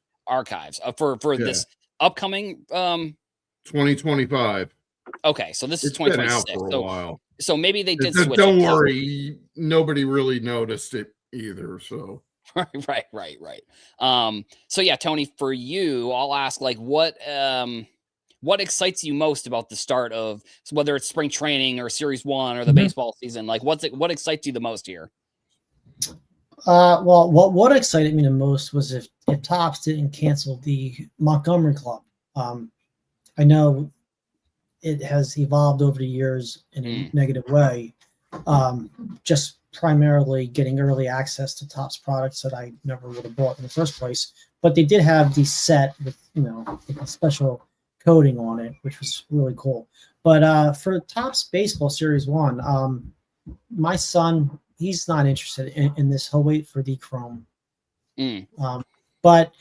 for this upcoming 2025. Okay, so this is 2026. Been out for a while. So maybe they did switch. Don't worry, nobody really noticed it either. So Right. So yeah, Tony, for you, I'll ask like what excites you most about the start of whether it's spring training or series 1 or the baseball season? Like what excites you the most here? Well, what excited me the most was if Topps didn't cancel the Montgomery Club. I know it has evolved over the years in a negative way, just primarily getting early access to Topps products that I never would have bought in the first place. But they did have the set with, with a special coating on it, which was really cool. But for Topps Baseball Series 1, my son, he's not interested in this. He'll wait for the Chrome. But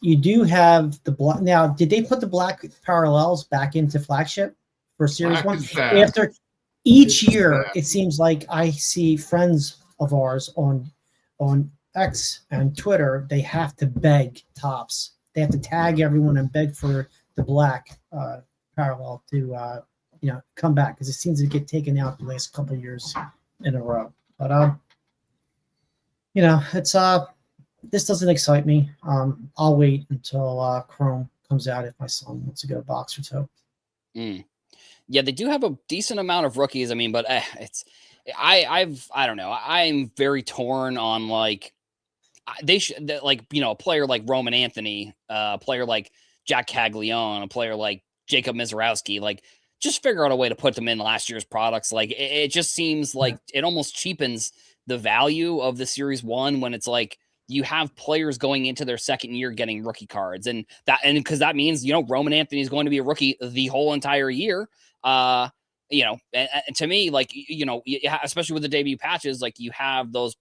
you do have the black. Now, did they put the black parallels back into flagship for Series 1? After each year, it seems like I see friends of ours on X and Twitter, they have to beg Topps. They have to tag everyone and beg for the black parallel to come back, because it seems to get taken out the last couple of years in a row. But it's this doesn't excite me. I'll wait until Chrome comes out if my son wants to get a box or two. Yeah, they do have a decent amount of rookies. I mean, but I don't know. I'm very torn on like they should a player like Roman Anthony, a player like Jack Caglione, a player like Jacob Mizorowski, like just figure out a way to put them in last year's products. Like it just seems like it almost cheapens the value of the Series 1 when it's like you have players going into their second year getting rookie cards, and because that means Roman Anthony is going to be a rookie the whole entire year. And to me, like especially with the debut patches, like you have those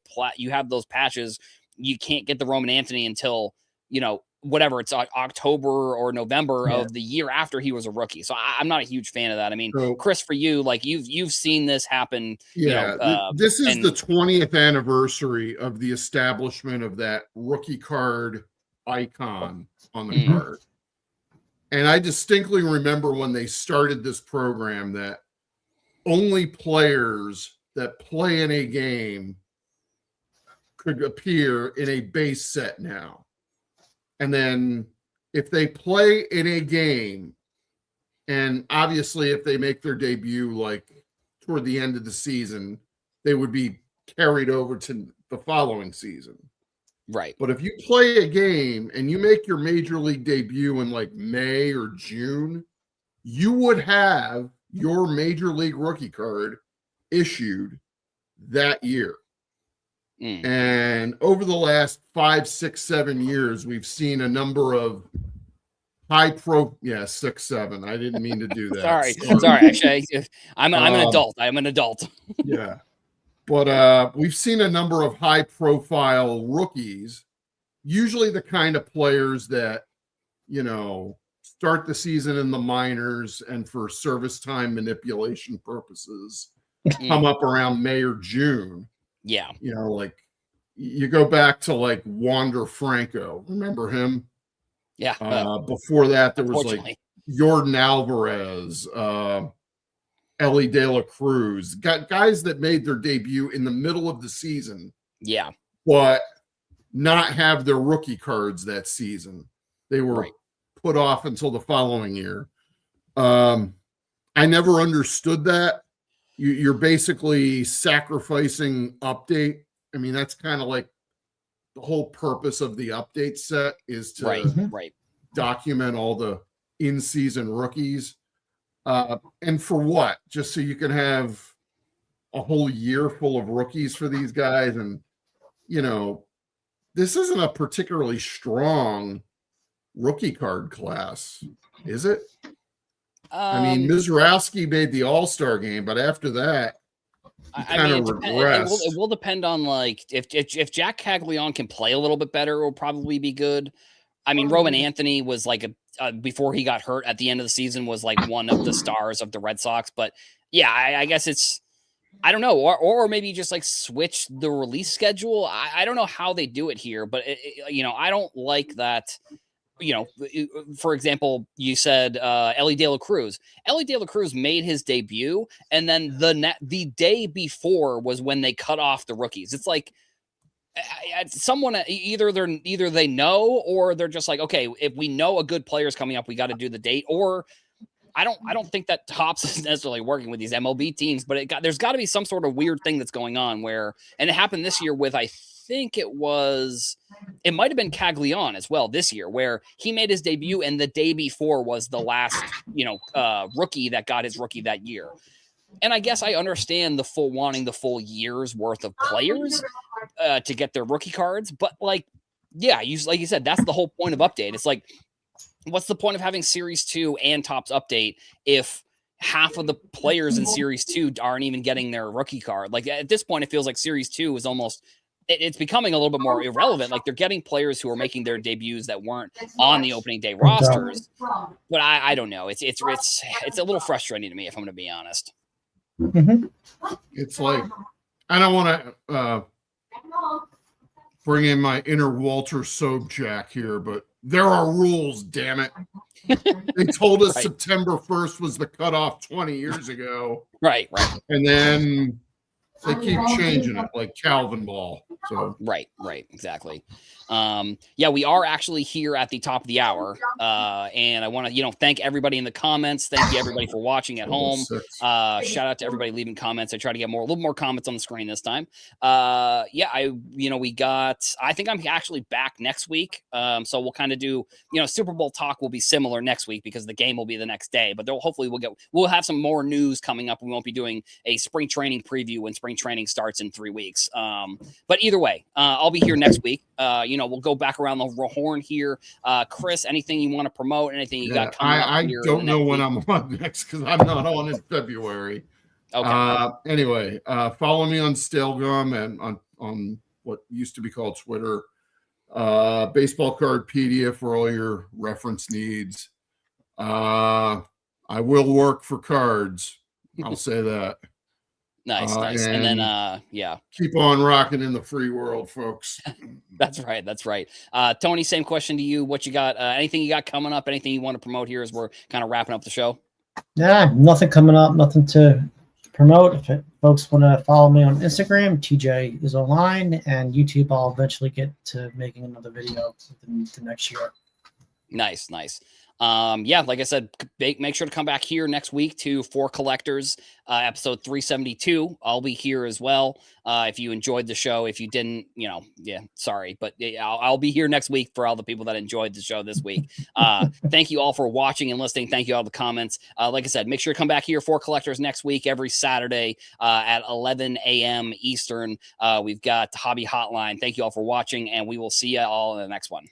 patches. You can't get the Roman Anthony until whatever it's October or November of the year after he was a rookie. So I'm not a huge fan of that. I mean, Chris, for you, like you've seen this happen. This is the 20th anniversary of the establishment of that rookie card icon on the card. And I distinctly remember when they started this program that only players that play in a game could appear in a base set now. And then if they play in a game, and obviously if they make their debut like toward the end of the season, they would be carried over to the following season. Right. But if you play a game and you make your major league debut in like May or June, you would have your major league rookie card issued that year. And over the last 5, 6, 7 years, we've seen a number of 6, 7. I didn't mean to do that. Sorry. Actually, I'm an adult. I'm an adult. Yeah. But we've seen a number of high-profile rookies, usually the kind of players that, start the season in the minors and for service time manipulation purposes come up around May or June. Yeah. Like you go back to like Wander Franco. Remember him? Yeah. Before that, there was like Jordan Alvarez, Ellie De La Cruz, guys that made their debut in the middle of the season. Yeah. But not have their rookie cards that season. They were put off until the following year. I never understood that. You're basically sacrificing update. I mean, that's kind of like the whole purpose of the update set is to document all the in-season rookies. And for what? Just so you can have a whole year full of rookies for these guys. And, this isn't a particularly strong rookie card class, is it? I mean, Mizorowski made the All-Star game, but after that, it will depend on like if Jack Caglione can play a little bit better, it will probably be good. I mean, Roman Anthony was like before he got hurt at the end of the season was like one of the stars of the Red Sox. But yeah, I guess it's I don't know, or maybe just like switch the release schedule. I don't know how they do it here, but I don't like that. For example, you said Ellie De La Cruz. Ellie De La Cruz made his debut, and then the day before was when they cut off the rookies. It's like someone either they know, or they're just like, okay, if we know a good player's coming up, we got to do the date. Or I don't think that Topps is necessarily working with these MLB teams, but there's got to be some sort of weird thing that's going on where, and it happened this year with, I think it might have been Caglione as well this year, where he made his debut and the day before was the last, rookie that got his rookie that year. And I guess I understand wanting the full year's worth of players to get their rookie cards. But like you said, that's the whole point of update. It's like, what's the point of having Series 2 and Topps update if half of the players in Series 2 aren't even getting their rookie card? Like at this point, it feels like Series 2 is almost, it's becoming a little bit more irrelevant. Like they're getting players who are making their debuts that weren't on the opening day rosters. But I don't know. It's a little frustrating to me, if I'm going to be honest. Mm-hmm. It's like, I don't want to bring in my inner Walter Sobchak here, but there are rules, damn it. They told us Right. September 1st was the cutoff 20 years ago. Right. And then they keep changing it like Calvin Ball. So Right, exactly. We are actually here at the top of the hour, and I want to, thank everybody in the comments. Thank you everybody for watching at home. Shout out to everybody leaving comments. I try to get a little more comments on the screen this time. I think I'm actually back next week. So we'll kind of do, Super Bowl talk will be similar next week because the game will be the next day. But hopefully we'll have some more news coming up. We won't be doing a spring training preview when spring training starts in 3 weeks. But either way, I'll be here next week. We'll go back around the horn here. Chris, anything you want to promote? Anything you got coming up? I don't know when I'm on next because I'm not on in February. Okay. Anyway, follow me on Stalgum and on what used to be called Twitter. Baseball Cardpedia for all your reference needs. I will work for cards. I'll say that. Nice. And then, keep on rocking in the free world, folks. That's right. Tony, same question to you. What you got? Anything you got coming up? Anything you want to promote here as we're kind of wrapping up the show? Yeah, nothing coming up, nothing to promote. If folks want to follow me on Instagram, TJ is online, and YouTube, I'll eventually get to making another video within the next year. Nice. Like I said, make sure to come back here next week to For Collectors, episode 372. I'll be here as well. If you enjoyed the show, if you didn't, sorry, but I'll be here next week for all the people that enjoyed the show this week. Thank you all for watching and listening. Thank you all the comments. Like I said, make sure to come back here For Collectors next week, every Saturday at 11 a.m. Eastern. We've got Hobby Hotline. Thank you all for watching, and we will see you all in the next one.